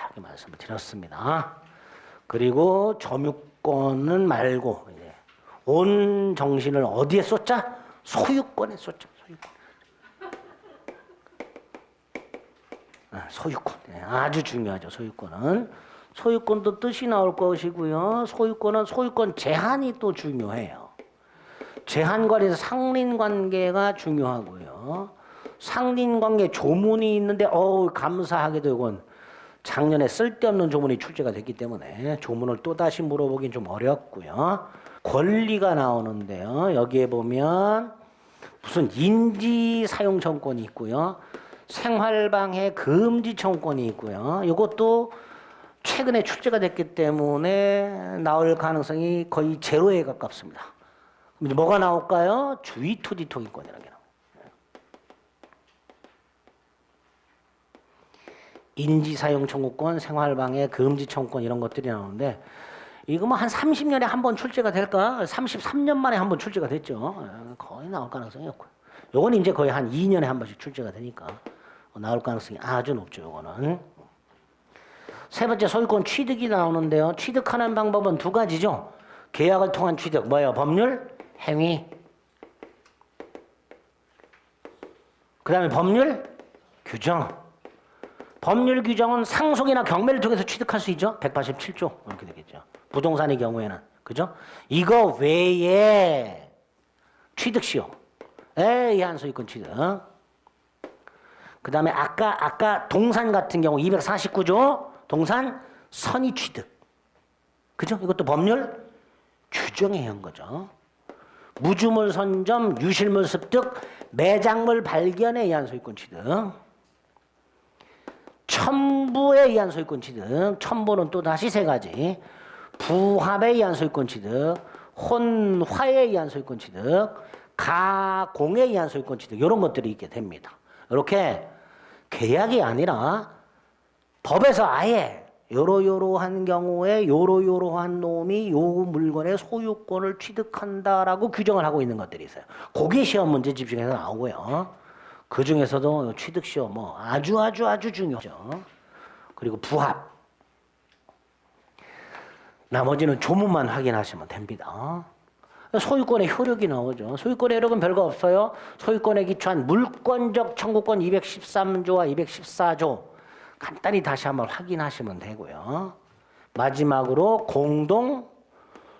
이렇게 말씀을 드렸습니다. 그리고 점유권은 말고 이제 온 정신을 어디에 쏟자? 소유권에 쏟자. 소유권. 아주 중요하죠. 소유권은. 소유권도 뜻이 나올 것이고요. 소유권은 소유권 제한이 또 중요해요. 제한관계에서 상린관계가 중요하고요. 상린관계 조문이 있는데 감사하게도 이건 작년에 쓸데없는 조문이 출제가 됐기 때문에 조문을 또다시 물어보긴 좀 어렵고요. 권리가 나오는데요. 여기에 보면 무슨 인지사용청권이 있고요. 생활방해 금지 청구권이 있고요. 이것도 최근에 출제가 됐기 때문에 나올 가능성이 거의 제로에 가깝습니다. 그럼 뭐가 나올까요? 주의토지 통일권이라는 게 나와요. 인지사용 청구권, 생활방해 금지 청구권 이런 것들이 나오는데 이거 뭐 한 30년에 한 번 출제가 될까? 33년 만에 한 번 출제가 됐죠. 거의 나올 가능성이 없고요. 요건 이제 거의 한 2년에 한 번씩 출제가 되니까 나올 가능성이 아주 높죠. 요거는. 세 번째 소유권 취득이 나오는데요. 취득하는 방법은 두 가지죠. 계약을 통한 취득. 뭐예요? 법률, 행위. 그 다음에 법률, 규정. 법률 규정은 상속이나 경매를 통해서 취득할 수 있죠. 187조 이렇게 되겠죠. 부동산의 경우에는. 그죠? 이거 외에 취득시효. 의한 소유권 취득. 그 다음에 아까 동산 같은 경우 249조 동산 선의 취득. 그죠? 이것도 법률 규정에 의한 거죠. 무주물 선점, 유실물 습득, 매장물 발견에 의한 소유권 취득. 첨부에 의한 소유권 취득. 첨부는 또 다시 세 가지. 부합에 의한 소유권 취득, 혼화에 의한 소유권 취득, 가공에 의한 소유권 취득 이런 것들이 있게 됩니다. 이렇게 계약이 아니라 법에서 아예 요러요러한 경우에 요러요러한 놈이 요 물건의 소유권을 취득한다라고 규정을 하고 있는 것들이 있어요. 그게 시험 문제 집중해서 나오고요. 그 중에서도 취득시효 아주 중요하죠. 그리고 부합. 나머지는 조문만 확인하시면 됩니다. 소유권의 효력이 나오죠. 소유권의 효력은 별거 없어요. 소유권에 기초한 물권적 청구권 213조와 214조 간단히 다시 한번 확인하시면 되고요. 마지막으로 공동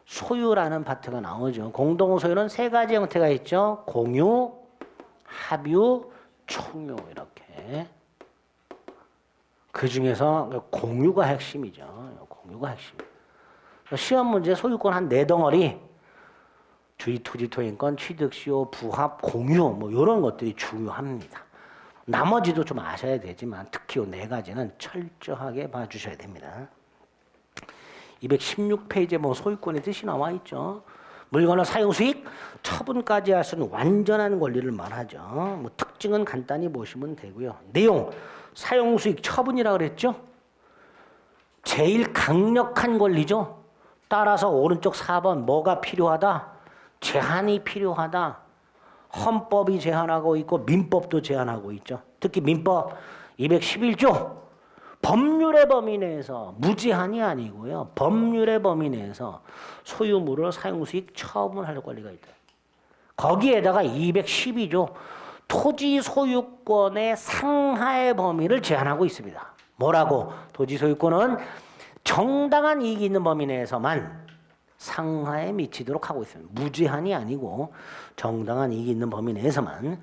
소유라는 파트가 나오죠. 공동 소유는 세 가지 형태가 있죠. 공유, 합유, 총유 이렇게. 그 중에서 공유가 핵심이죠. 공유가 핵심. 시험 문제 소유권 한 4덩어리 주의 토지 토행권, 취득 시효, 부합, 공유 뭐 이런 것들이 중요합니다. 나머지도 좀 아셔야 되지만 특히 이 4가지는 철저하게 봐주셔야 됩니다. 216페이지에 뭐 소유권의 뜻이 나와 있죠. 물건의 사용 수익, 처분까지 할 수 있는 완전한 권리를 말하죠. 뭐 특징은 간단히 보시면 되고요. 내용, 사용 수익 처분이라고 그랬죠. 제일 강력한 권리죠. 따라서 오른쪽 4번 뭐가 필요하다? 제한이 필요하다. 헌법이 제한하고 있고 민법도 제한하고 있죠. 특히 민법 211조 법률의 범위 내에서 무제한이 아니고요. 법률의 범위 내에서 소유물을 사용수익 처분할 권리가 있다. 거기에다가 212조 토지 소유권의 상하의 범위를 제한하고 있습니다. 뭐라고? 토지 소유권은 정당한 이익이 있는 범위 내에서만 상하에 미치도록 하고 있습니다. 무제한이 아니고 정당한 이익이 있는 범위 내에서만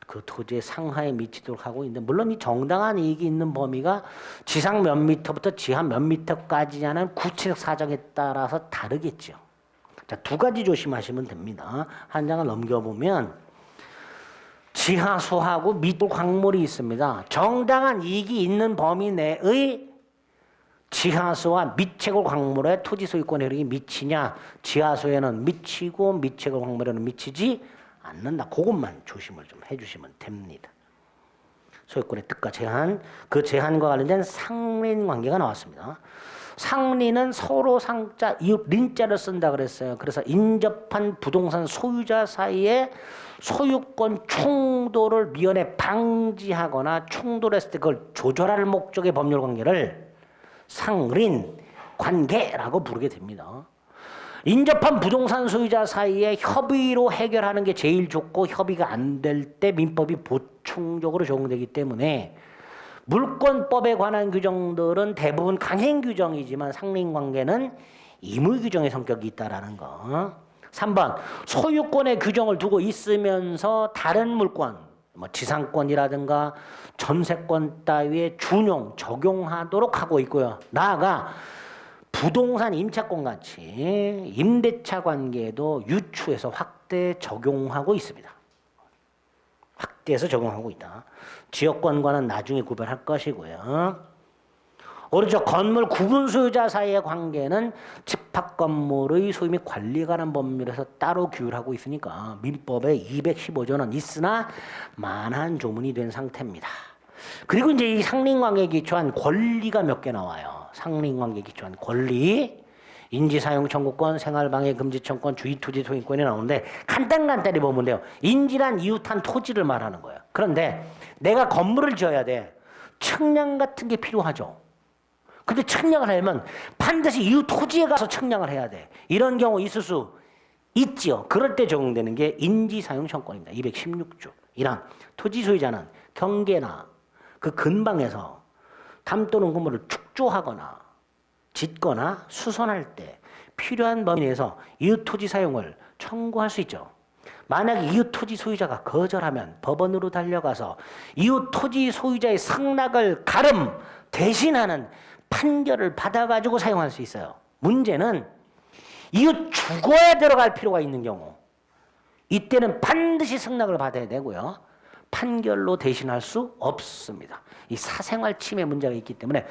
그 토지의 상하에 미치도록 하고 있는데, 물론 이 정당한 이익이 있는 범위가 지상 몇 미터부터 지하 몇 미터까지냐는 구체적 사정에 따라서 다르겠죠. 자, 2가지 조심하시면 됩니다. 한 장을 넘겨보면 지하수하고 밑 광물이 있습니다. 정당한 이익이 있는 범위 내의 지하수와 밑채굴 광물에 토지 소유권 효력이 미치냐, 지하수에는 미치고 밑채굴 광물에는 미치지 않는다. 그것만 조심을 좀 해주시면 됩니다. 소유권의 뜻과 제한, 그 제한과 관련된 상린 관계가 나왔습니다. 상린은 서로 상자, 이웃 린자를 쓴다 그랬어요. 그래서 인접한 부동산 소유자 사이에 소유권 충돌을 미연에 방지하거나 충돌했을 때 그걸 조절할 목적의 법률 관계를 상린 관계라고 부르게 됩니다. 인접한 부동산 소유자 사이에 협의로 해결하는 게 제일 좋고, 협의가 안 될 때 민법이 보충적으로 적용되기 때문에 물권법에 관한 규정들은 대부분 강행 규정이지만 상린 관계는 의무 규정의 성격이 있다라는 거. 3번 소유권의 규정을 두고 있으면서 다른 물권, 뭐 지상권이라든가 전세권 따위에 준용, 적용하도록 하고 있고요. 나아가 부동산 임차권 같이 임대차 관계에도 유추해서 확대 적용하고 있습니다. 확대해서 적용하고 있다. 지역권과는 나중에 구별할 것이고요. 오른쪽 건물 구분 소유자 사이의 관계는 집합 건물의 소유 및 관리에 관한 법률에서 따로 규율하고 있으니까 민법에 215조는 있으나 만한 조문이 된 상태입니다. 그리고 이제 이 상린관계에 기초한 권리가 몇 개 나와요. 상린관계에 기초한 권리, 인지사용 청구권, 생활방해 금지청권, 주의토지 소유권이 나오는데 간단히 보면 돼요. 인지란 이웃한 토지를 말하는 거예요. 그런데 내가 건물을 지어야 돼. 측량 같은 게 필요하죠. 근데 측량을 하려면 반드시 이웃 토지에 가서 측량을 해야 돼. 이런 경우 있을 수 있지요. 그럴 때 적용되는 게 인지사용 청구권입니다. 216조. 이란 토지 소유자는 경계나 그 근방에서 담 또는 그물을 축조하거나 짓거나 수선할 때 필요한 범위 내에서 이웃 토지 사용을 청구할 수 있죠. 만약에 이웃 토지 소유자가 거절하면 법원으로 달려가서 이웃 토지 소유자의 승낙을 가름 대신하는 판결을 받아가지고 사용할 수 있어요. 문제는 이웃 주거에 들어갈 필요가 있는 경우, 이때는 반드시 승낙을 받아야 되고요. 판결로 대신할 수 없습니다. 이 사생활 침해 문제가 있기 때문에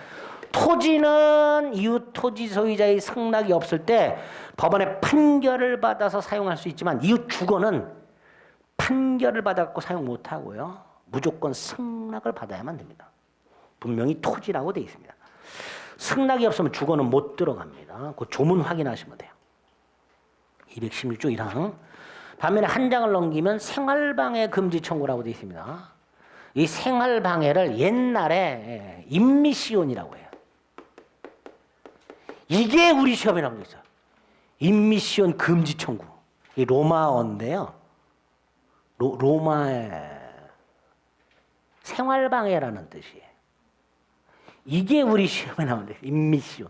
토지는 이웃 토지 소유자의 승낙이 없을 때 법원의 판결을 받아서 사용할 수 있지만 이웃 주거는 판결을 받아갖고 사용 못하고요. 무조건 승낙을 받아야만 됩니다. 분명히 토지라고 되어 있습니다. 승낙이 없으면 주거는 못 들어갑니다. 그 조문 확인하시면 돼요. 216조 1항. 반면에 한 장을 넘기면 생활방해 금지 청구라고 되어 있습니다. 이 생활방해를 옛날에 임미시온이라고 해요. 이게 우리 시험에 나온 게 있어요. 임미시온 금지 청구. 이 로마어인데요. 로마의 생활방해라는 뜻이에요. 이게 우리 시험에 나오는데 임미시온.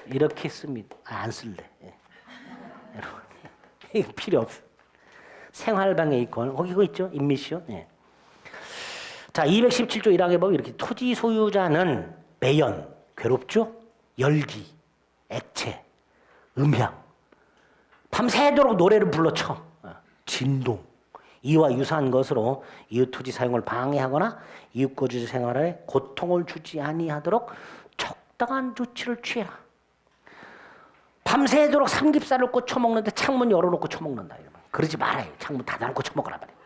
이렇게 씁니다. 안 쓸래. 예. 여러분 이거 필요 없어. 생활방해 이권 거기 그거 있죠. 임미시온. 예. 자 217조 1항에 보면 이렇게 토지 소유자는 매연, 괴롭죠? 열기, 액체, 음향 밤새도록 노래를 불러쳐 진동 이와 유사한 것으로 이웃 토지 사용을 방해하거나 이웃 거주 생활에 고통을 주지 아니하도록 적당한 조치를 취해라. 밤새도록 삼겹살을 꽂혀 먹는데 창문 열어놓고 쳐먹는다. 이러면 그러지 말아요. 창문 닫아놓고 쳐먹으라 말이에요.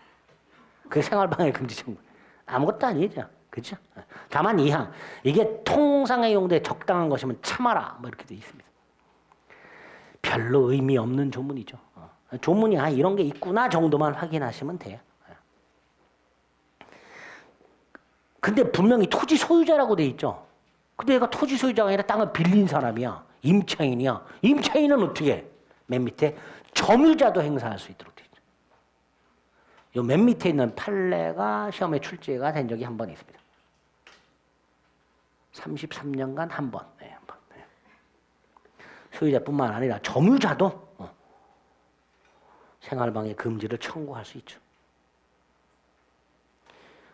그게 생활방해 금지 청구. 아무것도 아니죠. 그렇죠? 다만 이항 이게 통상의 용도에 적당한 것이면 참아라. 뭐 이렇게 돼 있습니다. 별로 의미 없는 조문이죠. 조문이 이런 게 있구나 정도만 확인하시면 돼요. 근데 분명히 토지 소유자라고 돼 있죠. 근데 얘가 토지 소유자가 아니라 땅을 빌린 사람이야. 임차인이야. 임차인은 어떻게 해? 맨 밑에 점유자도 행사할 수 있도록 돼 있죠. 요 맨 밑에 있는 판례가 시험에 출제가 된 적이 한 번 있습니다. 33년간 한 번. 네, 한 번. 네. 소유자뿐만 아니라 점유자도 생활방해 금지를 청구할 수 있죠.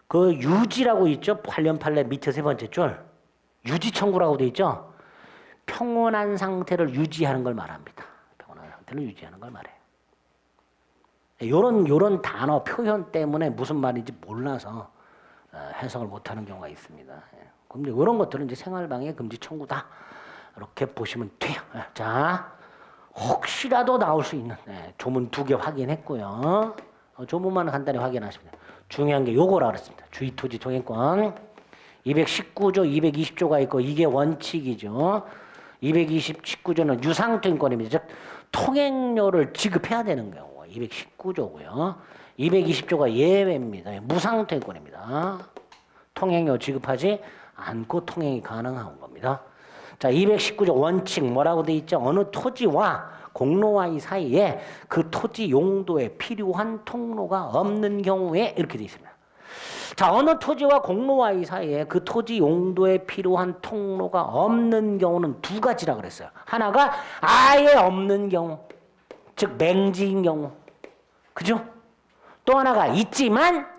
그 유지라고 있죠. 관련 판례 밑에 세 번째 줄. 유지 청구라고 돼 있죠. 평온한 상태를 유지하는 걸 말합니다. 평온한 상태를 유지하는 걸 말해요. 요런 단어 표현 때문에 무슨 말인지 몰라서 해석을 못하는 경우가 있습니다. 그럼 이런 것들은 이제 생활방해 금지 청구다. 이렇게 보시면 돼요. 자, 혹시라도 나올 수 있는 조문 2개 확인했고요. 조문만 간단히 확인하시면 돼요. 중요한 게 요거라 그랬습니다. 주의토지 통행권 219조, 220조가 있고 이게 원칙이죠. 219조는 유상통행권입니다. 즉 통행료를 지급해야 되는 경우 219조고요. 220조가 예외입니다. 무상통행권입니다. 통행료 지급하지 않고 통행이 가능한 겁니다. 자, 219조 원칙 뭐라고 돼 있죠? 어느 토지와 공로와의 사이에 그 토지 용도에 필요한 통로가 없는 경우에 이렇게 돼 있습니다. 자, 어느 토지와 공로와의 사이에 그 토지 용도에 필요한 통로가 없는 경우는 두 가지라 그랬어요. 하나가 아예 없는 경우, 즉 맹지인 경우, 그죠? 또 하나가 있지만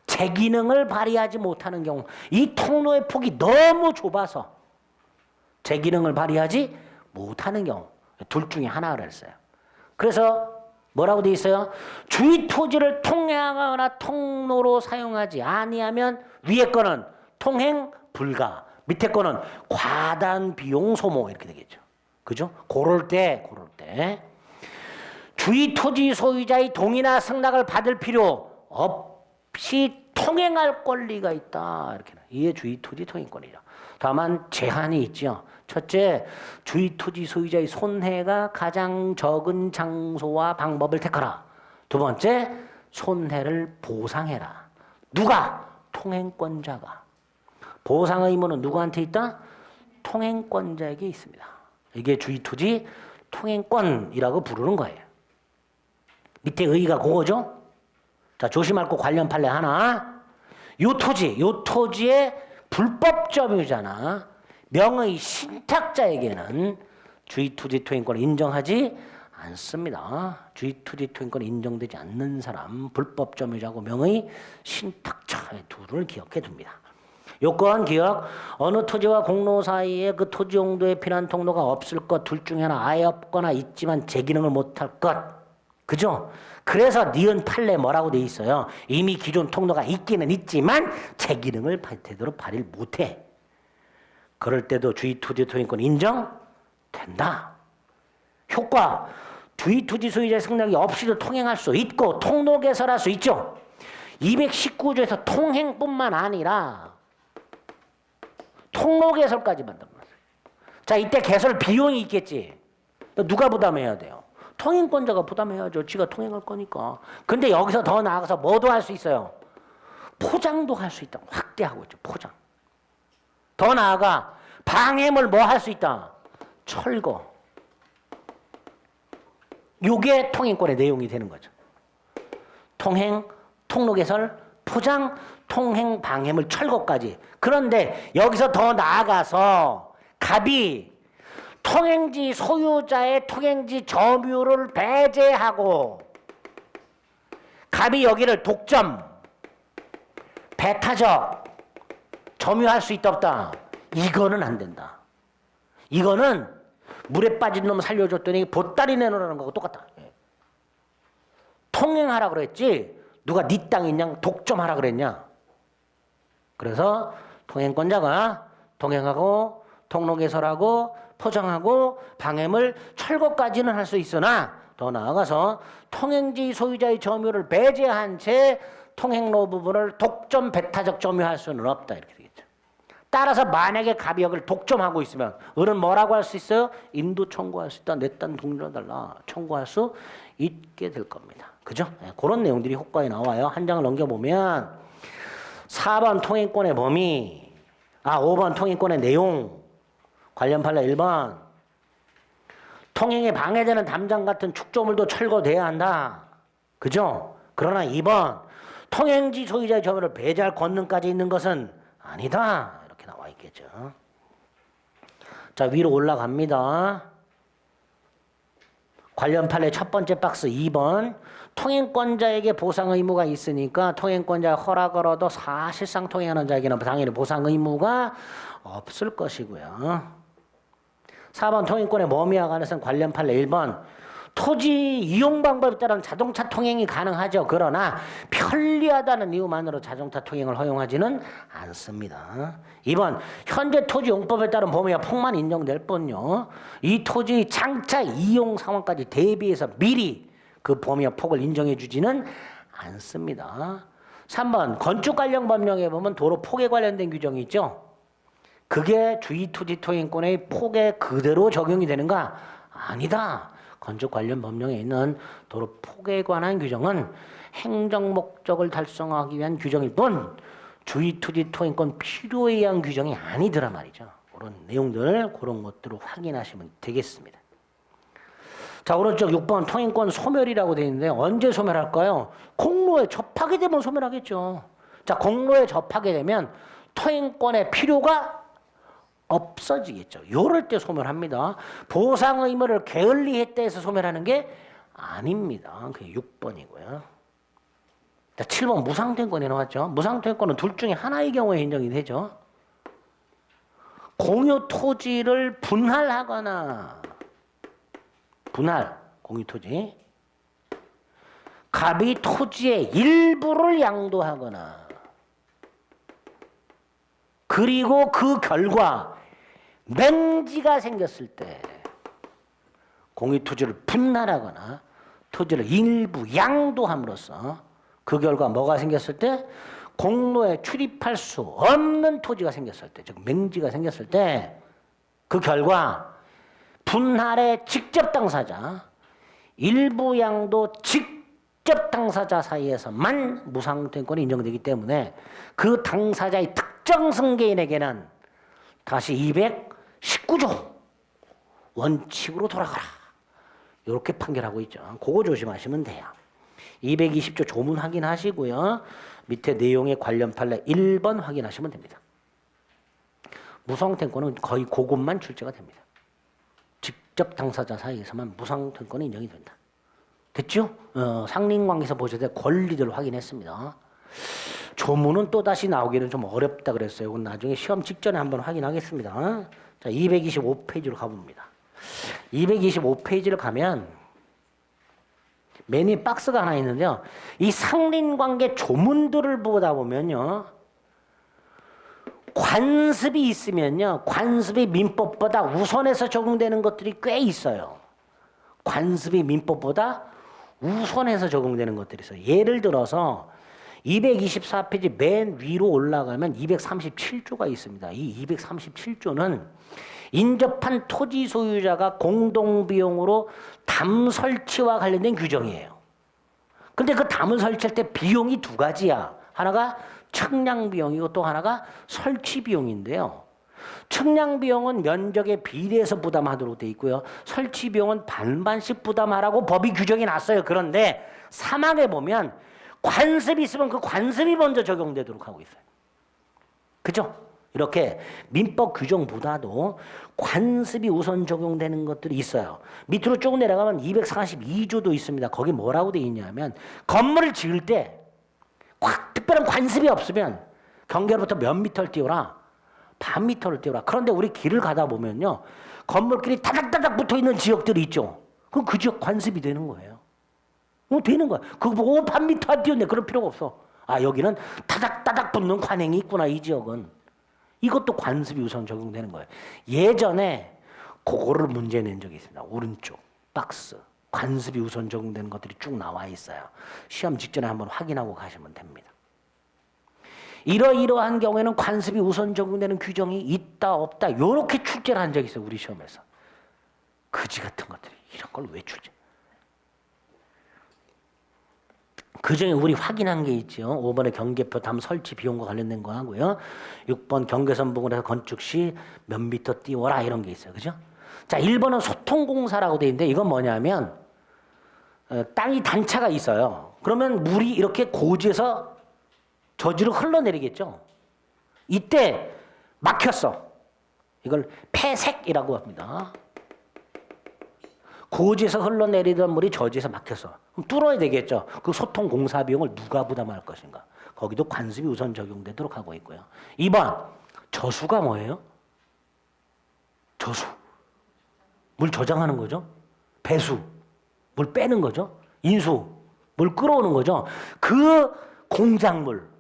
제 기능을 발휘하지 못하는 경우, 이 통로의 폭이 너무 좁아서 제 기능을 발휘하지 못하는 경우, 둘 중에 하나를 했어요. 그래서 뭐라고 돼 있어요? 주위 토지를 통행하거나 통로로 사용하지 아니하면 위에 거는 통행 불가, 밑에 거는 과단 비용 소모 이렇게 되겠죠. 그죠? 그럴 때 주위 토지 소유자의 동의나 승낙을 받을 필요 없이 통행할 권리가 있다. 이렇게 이게 주위 토지 통행권이죠. 다만 제한이 있죠. 첫째, 주위 토지 소유자의 손해가 가장 적은 장소와 방법을 택하라. 두 번째, 손해를 보상해라. 누가? 통행권자가. 보상 의무는 누구한테 있다? 통행권자에게 있습니다. 이게 주위 토지 통행권이라고 부르는 거예요. 밑에 의의가 그거죠. 자, 조심할 거 관련 판례 하나. 요 토지의 불법 점유자나 명의 신탁자에게는 주위토지 통행권을 인정하지 않습니다. 주위토지 통행권이 인정되지 않는 사람, 불법 점유자고 명의 신탁자 둘을 기억해 둡니다. 요건 기억. 어느 토지와 공로 사이에 그 토지 용도에 필요한 통로가 없을 것 둘 중에 하나 아예 없거나 있지만 제 기능을 못할 것. 그죠? 그래서 니은 판례 뭐라고 돼 있어요? 이미 기존 통로가 있기는 있지만 제 기능을 제대로 발휘를 못해. 그럴 때도 주위토지 통행권 인정된다. 효과. 주위토지 소유자의 승낙이 없이도 통행할 수 있고 통로 개설할 수 있죠. 219조에서 통행뿐만 아니라 통로 개설까지 만들어놨어요. 자, 이때 개설 비용이 있겠지. 누가 부담해야 돼요? 통행권자가 부담해야죠. 지가 통행할 거니까. 근데 여기서 더 나아가서 뭐도 할 수 있어요? 포장도 할 수 있다. 확대하고 있죠. 포장. 더 나아가 방해물 뭐 할 수 있다? 철거. 요게 통행권의 내용이 되는 거죠. 통행, 통로 개설, 포장, 통행 방해물 철거까지. 그런데 여기서 더 나아가서 갑이 통행지 소유자의 통행지 점유를 배제하고 갑이 여기를 독점, 배타적 점유할 수 있다 없다? 이거는 안 된다. 이거는 물에 빠진 놈 살려줬더니 보따리 내놓으라는 거하고 똑같다. 통행하라 그랬지 누가 네 땅 있냐 독점하라 그랬냐. 그래서 통행권자가 통행하고 통로 개설하고 포장하고 방해물 철거까지는 할 수 있으나 더 나아가서 통행지 소유자의 점유를 배제한 채 통행로 부분을 독점 배타적 점유할 수는 없다 이렇게 되겠죠. 따라서 만약에 갑이 여기를 독점하고 있으면 을은 뭐라고 할 수 있어요? 인도 청구할 수 있다. 내 땅 동일해달라 청구할 수 있게 될 겁니다. 그죠? 네, 그런 내용들이 효과에 나와요. 한 장을 넘겨보면 4번 통행권의 범위, 5번 통행권의 내용, 관련 판례 1번 통행에 방해되는 담장 같은 축조물도 철거돼야 한다. 그죠? 그러나 2번 통행지 소유자의 점유를 배제할 권능까지 있는 것은 아니다. 이렇게 나와 있겠죠. 자, 위로 올라갑니다. 관련 판례 첫 번째 박스 2번 통행권자에게 보상 의무가 있으니까 통행권자의 허락을 얻어 사실상 통행하는 자에게는 당연히 보상 의무가 없을 것이고요. 4번 통행권의 범위와 관해서는 관련 판례 1번 토지 이용 방법에 따른 자동차 통행이 가능하죠. 그러나 편리하다는 이유만으로 자동차 통행을 허용하지는 않습니다. 2번 현재 토지 용법에 따른 범위와 폭만 인정될 뿐요. 이 토지 장차 이용 상황까지 대비해서 미리 그 범위와 폭을 인정해 주지는 않습니다. 3번 건축 관련 법령에 보면 도로 폭에 관련된 규정이 있죠. 그게 주의토지통행권의 폭에 그대로 적용이 되는가? 아니다. 건축 관련 법령에 있는 도로 폭에 관한 규정은 행정 목적을 달성하기 위한 규정일 뿐 주의토지통행권 필요에 의한 규정이 아니더라 말이죠. 그런 내용들 그런 것들을 확인하시면 되겠습니다. 자, 오른쪽 6번 통행권 소멸이라고 되어 있는데 언제 소멸할까요? 공로에 접하게 되면 소멸하겠죠. 자, 공로에 접하게 되면 통행권의 필요가 없어지겠죠. 요럴 때 소멸합니다. 보상 의무를 게을리했다 해서 소멸하는 게 아닙니다. 그게 6번이고요. 자, 7번 무상통행권이 나왔죠. 무상통행권은 둘 중에 하나의 경우에 인정이 되죠. 공유 토지를 분할하거나 공유 토지 갑이 토지의 일부를 양도하거나 그리고 그 결과 맹지가 생겼을 때 공유토지를 분할하거나 토지를 일부 양도함으로써 그 결과 뭐가 생겼을 때 공로에 출입할 수 없는 토지가 생겼을 때 즉 맹지가 생겼을 때 그 결과 분할의 직접 당사자 일부 양도 직접 당사자 사이에서만 무상통행권이 인정되기 때문에 그 당사자의 특정 승계인에게는 다시 219조 원칙으로 돌아가라. 이렇게 판결하고 있죠. 그거 조심하시면 돼요. 220조 조문 확인하시고요. 밑에 내용의 관련 판례 1번 확인하시면 됩니다. 무상통행권은 거의 그것만 출제가 됩니다. 직접 당사자 사이에서만 무상통행권이 인정이 된다. 됐죠? 상린관계에서 보셔야 될 권리들을 확인했습니다. 조문은 또다시 나오기는 좀 어렵다 그랬어요. 이건 나중에 시험 직전에 한번 확인하겠습니다. 자, 225페이지로 가봅니다. 225페이지를 가면 맨 위에 박스가 하나 있는데요. 이 상린관계 조문들을 보다 보면요. 관습이 있으면요. 관습이 민법보다 우선해서 적용되는 것들이 꽤 있어요. 관습이 민법보다 우선해서 적용되는 것들이 있어요. 예를 들어서 224페이지 맨 위로 올라가면 237조가 있습니다. 이 237조는 인접한 토지 소유자가 공동비용으로 담 설치와 관련된 규정이에요. 근데 그 담을 설치할 때 비용이 두 가지야. 하나가 측량 비용이고 또 하나가 설치 비용인데요. 측량 비용은 면적에 비례해서 부담하도록 돼 있고요. 설치 비용은 반반씩 부담하라고 법이 규정이 났어요. 그런데 사망에 보면 관습이 있으면 그 관습이 먼저 적용되도록 하고 있어요. 그죠? 이렇게 민법 규정보다도 관습이 우선 적용되는 것들이 있어요. 밑으로 쭉 내려가면 242조도 있습니다. 거기 뭐라고 돼 있냐면 건물을 지을 때 특별한 관습이 없으면 경계로부터 몇 미터를 띄워라. 반 미터를 띄워라. 그런데 우리 길을 가다 보면요. 건물끼리 다닥다닥 붙어있는 지역들이 있죠. 그럼 그 지역 관습이 되는 거예요. 되는 거야. 그거 보고 반 미터 안 띄웠네. 그럴 필요가 없어. 아, 여기는 다닥다닥 붙는 관행이 있구나, 이 지역은. 이것도 관습이 우선 적용되는 거예요. 예전에 그거를 문제 낸 적이 있습니다. 오른쪽 박스. 관습이 우선 적용되는 것들이 쭉 나와 있어요. 시험 직전에 한번 확인하고 가시면 됩니다. 이러이러한 경우에는 관습이 우선 적용되는 규정이 있다 없다 이렇게 출제를 한 적이 있어요. 우리 시험에서. 그지 같은 것들이 이런 걸 왜 출제? 그중에 우리 확인한 게 있죠. 5번에 경계표 담 설치 비용과 관련된 거 하고요. 6번 경계선 부근에서 건축 시 몇 미터 띄워라 이런 게 있어요. 그죠? 자, 1번은 소통공사라고 돼 있는데 이건 뭐냐면 땅이 단차가 있어요. 그러면 물이 이렇게 고지에서 저지로 흘러내리겠죠. 이때 막혔어. 이걸 폐색이라고 합니다. 고지에서 흘러내리던 물이 저지에서 막혔어. 그럼 뚫어야 되겠죠. 그 소통 공사 비용을 누가 부담할 것인가. 거기도 관습이 우선 적용되도록 하고 있고요. 2번 저수가 뭐예요? 저수. 물 저장하는 거죠. 배수. 물 빼는 거죠. 인수. 물 끌어오는 거죠. 그 공작물.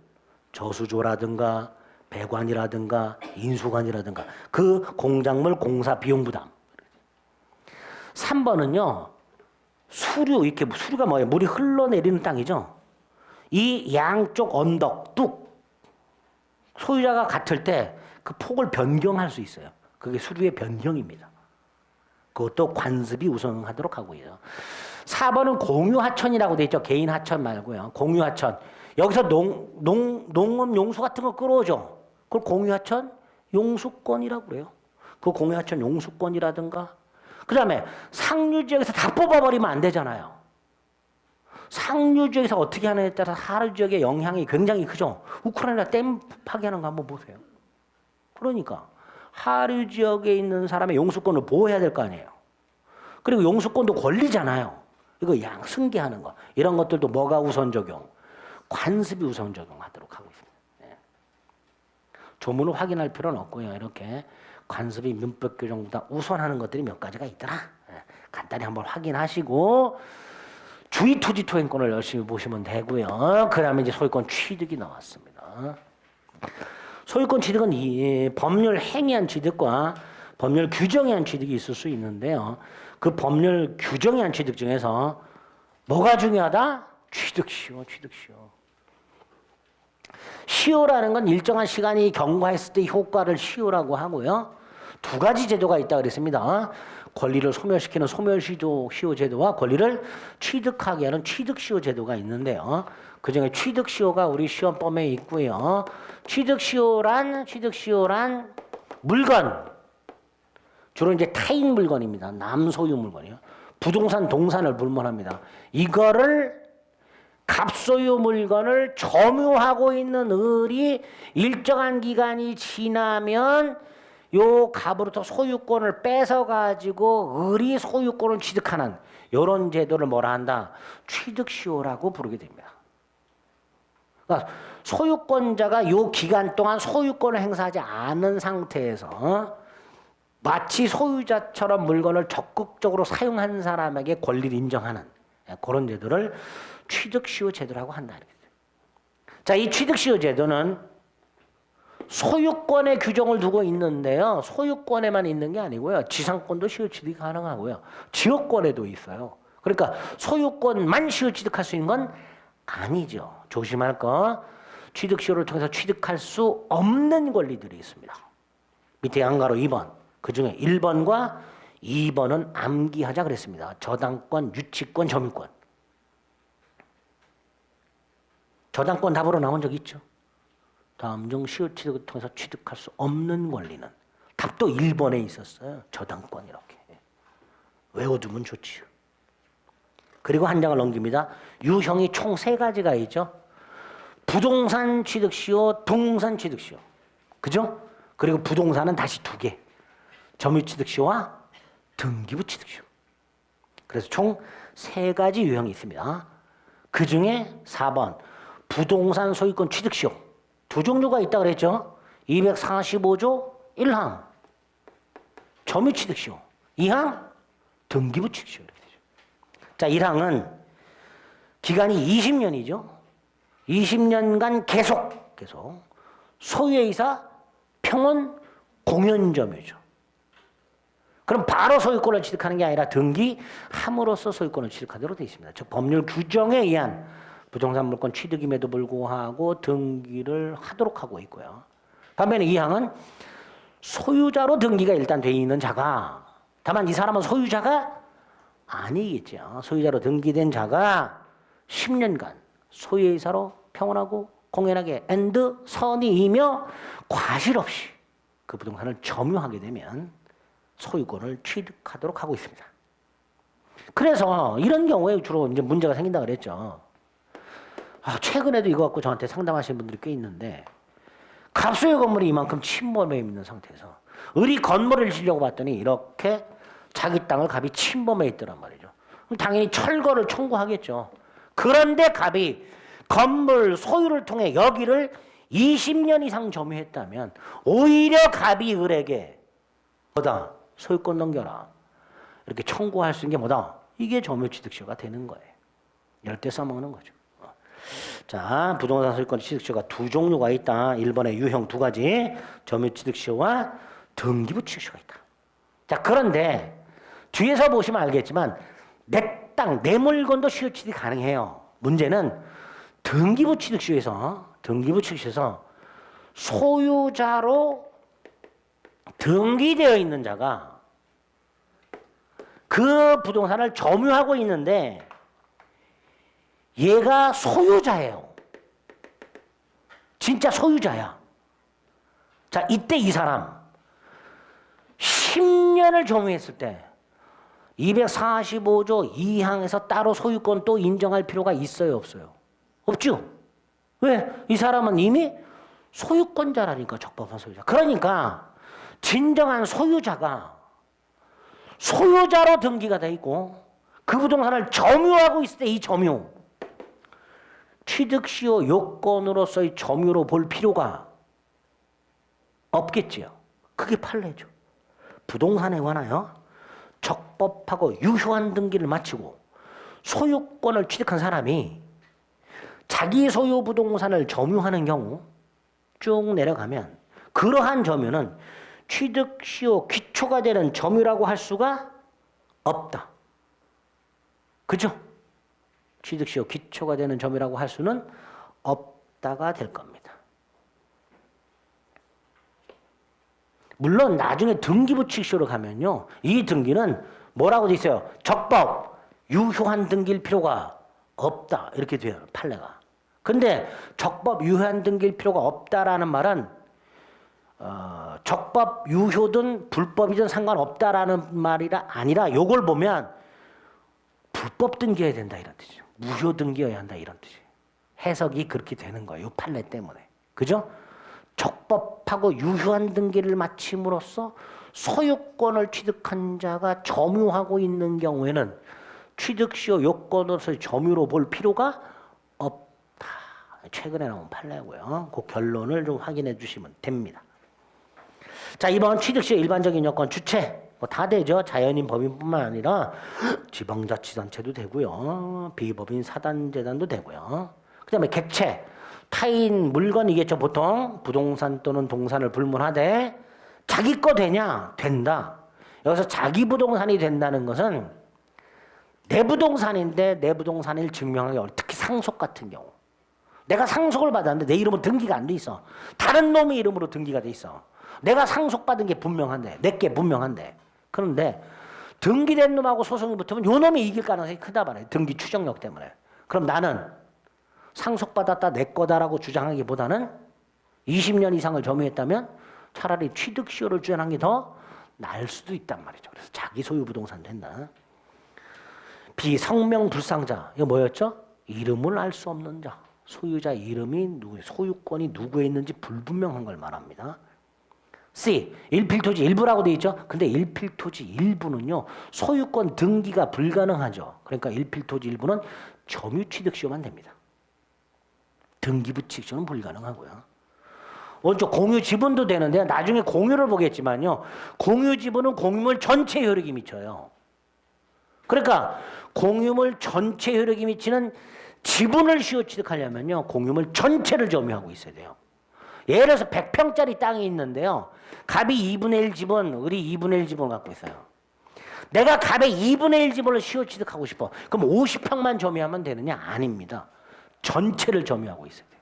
저수조라든가 배관이라든가 인수관이라든가 그 공작물 공사 비용 부담. 3번은요. 수류, 이렇게 수류가 뭐예요? 물이 흘러내리는 땅이죠. 이 양쪽 언덕, 뚝 소유자가 같을 때 그 폭을 변경할 수 있어요. 그게 수류의 변경입니다. 그것도 관습이 우선하도록 하고요. 4번은 공유하천이라고 돼 있죠. 개인 하천 말고요. 공유하천. 여기서 농업 용수 같은 거 끌어오죠. 그걸 공유하천 용수권이라고 그래요. 그 공유하천 용수권이라든가 그 다음에 상류지역에서 다 뽑아버리면 안 되잖아요. 상류지역에서 어떻게 하느냐에 따라서 하류지역의 영향이 굉장히 크죠. 우크라이나 댐 파괴하는 거 한번 보세요. 그러니까 하류지역에 있는 사람의 용수권을 보호해야 될 거 아니에요. 그리고 용수권도 권리잖아요. 이거 양 승계하는 거. 이런 것들도 뭐가 우선 적용? 관습이 우선 적용하도록 하고 있습니다. 네. 조문을 확인할 필요는 없고요. 이렇게 관습이 민법 규정보다 우선하는 것들이 몇 가지가 있더라. 간단히 한번 확인하시고 주의 토지 투행권을 열심히 보시면 되고요. 그 다음에 이제 소유권 취득이 나왔습니다. 소유권 취득은 이 법률 행위한 취득과 법률 규정에 한 취득이 있을 수 있는데요. 그 법률 규정에 한 취득 중에서 뭐가 중요하다? 취득시효, 취득시효. 시효라는 건 일정한 시간이 경과했을 때 효과를 시효라고 하고요. 두 가지 제도가 있다 그랬습니다. 권리를 소멸시키는 소멸시효 제도와 권리를 취득하게 하는 취득시효 제도가 있는데요. 그중에 취득시효가 우리 시험범에 있고요. 취득시효란 물건 주로 이제 타인 물건입니다. 남소유 물건이요. 부동산 동산을 불문합니다. 이거를 갑소유 물건을 점유하고 있는 을이 일정한 기간이 지나면 요 갑으로부터 소유권을 뺏어가지고 을이 소유권을 취득하는 이런 제도를 뭐라 한다? 취득시효라고 부르게 됩니다. 그러니까 소유권자가 요 기간 동안 소유권을 행사하지 않은 상태에서 마치 소유자처럼 물건을 적극적으로 사용한 사람에게 권리를 인정하는 그런 제도를 취득시효 제도라고 한다. 자, 이 취득시효 제도는 소유권의 규정을 두고 있는데요. 소유권에만 있는 게 아니고요. 지상권도 시효 취득이 가능하고요. 지역권에도 있어요. 그러니까 소유권만 시효 취득할 수 있는 건 아니죠. 조심할 거. 취득시효를 통해서 취득할 수 없는 권리들이 있습니다. 밑에 양가로 2번. 그중에 1번과 2번은 암기하자 그랬습니다. 저당권, 유치권, 점유권. 저당권 답으로 나온 적 있죠. 다음 중 시효 취득을 통해서 취득할 수 없는 권리는 답도 1번에 있었어요. 저당권 이렇게. 외워두면 좋지요. 그리고 한 장을 넘깁니다. 유형이 총 3가지가 있죠. 부동산 취득시효, 동산 취득시효. 그죠? 그리고 부동산은 다시 2개. 점유취득시효와 등기부 취득시효. 그래서 총 3가지 유형이 있습니다. 그 중에 4번 부동산 소유권 취득시효. 2종류가 있다고 그랬죠. 245조 1항 점유취득시효, 2항 등기부 취득시효. 자, 1항은 기간이 20년이죠. 20년간 계속 소유의사 평온 공연점유죠. 그럼 바로 소유권을 취득하는 게 아니라 등기함으로써 소유권을 취득하도록 되어 있습니다. 즉 법률 규정에 의한 부동산 물권 취득임에도 불구하고 등기를 하도록 하고 있고요. 반면에 2항은 소유자로 등기가 일단 되어 있는 자가, 다만 이 사람은 소유자가 아니겠죠. 소유자로 등기된 자가 10년간 소유의사로 평온하고 공연하게 선의이며 과실 없이 그 부동산을 점유하게 되면 소유권을 취득하도록 하고 있습니다. 그래서 이런 경우에 주로 이제 문제가 생긴다 그랬죠. 최근에도 이거 갖고 저한테 상담하시는 분들이 꽤 있는데, 갑소유 건물이 이만큼 침범해 있는 상태에서 을이 건물을 지려고 봤더니 이렇게 자기 땅을 갑이 침범해 있더란 말이죠. 그럼 당연히 철거를 청구하겠죠. 그런데 갑이 건물 소유를 통해 여기를 20년 이상 점유했다면 오히려 갑이 을에게 뭐다? 소유권 넘겨라. 이렇게 청구할 수 있는 게 뭐다? 이게 점유취득시효가 되는 거예요. 열대 써먹는 거죠. 자, 부동산 소유권 취득시효가 2종류가 있다. 1번의 유형 2가지. 점유취득시효와 등기부 취득시효가 있다. 자, 그런데 뒤에서 보시면 알겠지만 내 땅, 내 물건도 시효 취득이 가능해요. 문제는 등기부 취득시효에서 소유자로 등기되어 있는 자가 그 부동산을 점유하고 있는데 얘가 소유자예요. 진짜 소유자야. 자, 이때 이 사람 10년을 점유했을 때 245조 2항에서 따로 소유권 또 인정할 필요가 있어요, 없어요? 없죠. 왜? 이 사람은 이미 소유권자라니까, 적법한 소유자. 그러니까 진정한 소유자가 소유자로 등기가 돼 있고 그 부동산을 점유하고 있을 때 이 점유, 취득시효 요건으로서의 점유로 볼 필요가 없겠지요. 그게 판례죠. 부동산에 관하여 적법하고 유효한 등기를 마치고 소유권을 취득한 사람이 자기 소유 부동산을 점유하는 경우 쭉 내려가면 그러한 점유는 취득시효 기초가 되는 점유라고 할 수가 없다. 그죠? 취득시효 기초가 되는 점유라고 할 수는 없다가 될 겁니다. 물론 나중에 등기부 취득시효로 가면요, 이 등기는 뭐라고 돼 있어요? 적법, 유효한 등기일 필요가 없다. 이렇게 돼요, 판례가. 근데 적법, 유효한 등기일 필요가 없다라는 말은 적법, 유효든 불법이든 상관없다라는 말이라 아니라 요걸 보면 불법 등기해야 된다 이런 뜻이죠. 무효 등기해야 한다 이런 뜻이에요. 해석이 그렇게 되는 거예요. 이 판례 때문에. 그죠? 적법하고 유효한 등기를 마침으로써 소유권을 취득한 자가 점유하고 있는 경우에는 취득시효 요건으로서 점유로 볼 필요가 없다. 최근에 나온 판례고요. 그 결론을 좀 확인해 주시면 됩니다. 자, 이번 취득시효 일반적인 요건 주체 뭐 다 되죠. 자연인 법인뿐만 아니라 지방자치단체도 되고요. 비법인 사단재단도 되고요. 그 다음에 객체, 타인 물건이겠죠. 보통 부동산 또는 동산을 불문하되 자기 거 되냐? 된다. 여기서 자기 부동산이 된다는 것은 내 부동산인데 내 부동산을 증명하기 어려워. 특히 상속 같은 경우. 내가 상속을 받았는데 내 이름은 등기가 안 돼 있어. 다른 놈의 이름으로 등기가 돼 있어. 내가 상속받은 게 분명한데, 내게 분명한데. 그런데 등기된 놈하고 소송이 붙으면 요 놈이 이길 가능성이 크다 말이에요. 등기 추정력 때문에. 그럼 나는 상속받았다 내 거다라고 주장하기보다는 20년 이상을 점유했다면 차라리 취득시효를 주장한 게 더 나을 수도 있단 말이죠. 그래서 자기 소유 부동산 된다. B. 성명불상자. 이거 뭐였죠? 이름을 알 수 없는 자. 소유자 이름이 소유권이 누구에 있는지 불분명한 걸 말합니다. C. 일필토지 일부라고 돼 있죠. 근데 일필토지 일부는요 소유권 등기가 불가능하죠. 그러니까 일필토지 일부는 점유취득시효만 됩니다. 등기부취득시효는 불가능하고요. 오른쪽 공유지분도 되는데 나중에 공유를 보겠지만요. 공유지분은 공유물 전체 효력이 미쳐요. 그러니까 공유물 전체 효력이 미치는 지분을 시효취득하려면요. 공유물 전체를 점유하고 있어야 돼요. 예를 들어서 100평짜리 땅이 있는데요. 갑이 2분의 1 지분, 을이 2분의 1 지분을 갖고 있어요. 내가 갑의 2분의 1 지분을 시효취득하고 싶어. 그럼 50평만 점유하면 되느냐? 아닙니다. 전체를 점유하고 있어야 돼요.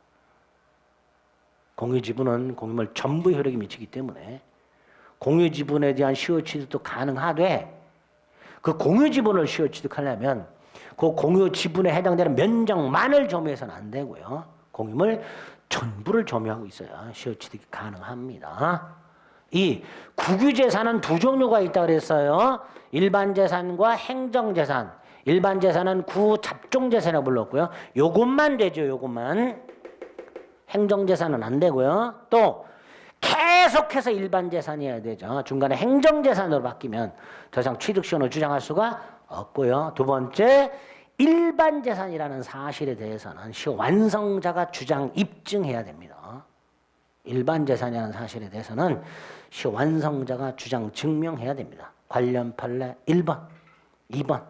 공유지분은 공유물 전부 효력이 미치기 때문에 공유지분에 대한 시효취득도 가능하되 그 공유지분을 시효취득하려면 그 공유지분에 해당되는 면적만을 점유해서는 안 되고요. 공유물 전부를 점유하고 있어야 시효취득이 가능합니다. 이 국유재산은 두 종류가 있다고 그랬어요. 일반재산과 행정재산. 일반재산은 구잡종재산이라고 불렀고요. 요것만 되죠. 요것만. 행정재산은 안 되고요. 또 계속해서 일반재산이어야 되죠. 중간에 행정재산으로 바뀌면 더 이상 취득시효를 주장할 수가 없고요. 두 번째, 일반재산이라는 사실에 대해서는 시효 완성자가 주장 입증해야 됩니다. 일반재산이라는 사실에 대해서는 시효 완성자가 주장 증명해야 됩니다. 관련 판례 1번, 2번.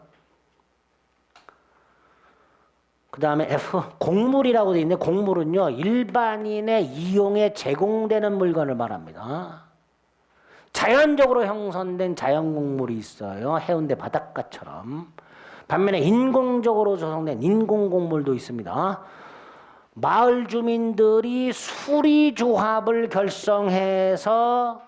그 다음에 F, 공물이라고 되어 있는데 공물은요 일반인의 이용에 제공되는 물건을 말합니다. 자연적으로 형성된 자연공물이 있어요. 해운대 바닷가처럼. 반면에 인공적으로 조성된 인공공물도 있습니다. 마을 주민들이 수리조합을 결성해서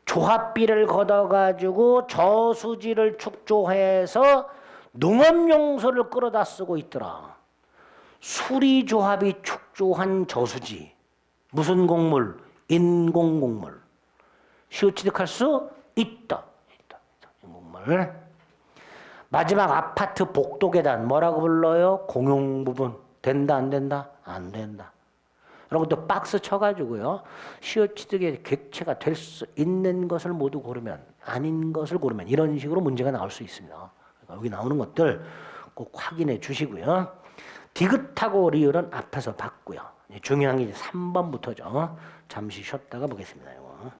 조합비를 걷어가지고 저수지를 축조해서 농업용소를 끌어다 쓰고 있더라. 수리조합이 축조한 저수지. 무슨 공물? 인공공물. 시효취득할 수 있다. 인공공물. 마지막 아파트 복도계단 뭐라고 불러요? 공용부분. 된다 안 된다? 안 된다. 여러분 또 박스 쳐가지고요. 시효취득의 객체가 될 수 있는 것을 모두 고르면 아닌 것을 고르면 이런 식으로 문제가 나올 수 있습니다. 여기 나오는 것들 꼭 확인해 주시고요. 디귿하고 리을은 앞에서 봤고요. 중요한 게 3번부터죠. 잠시 쉬었다가 보겠습니다.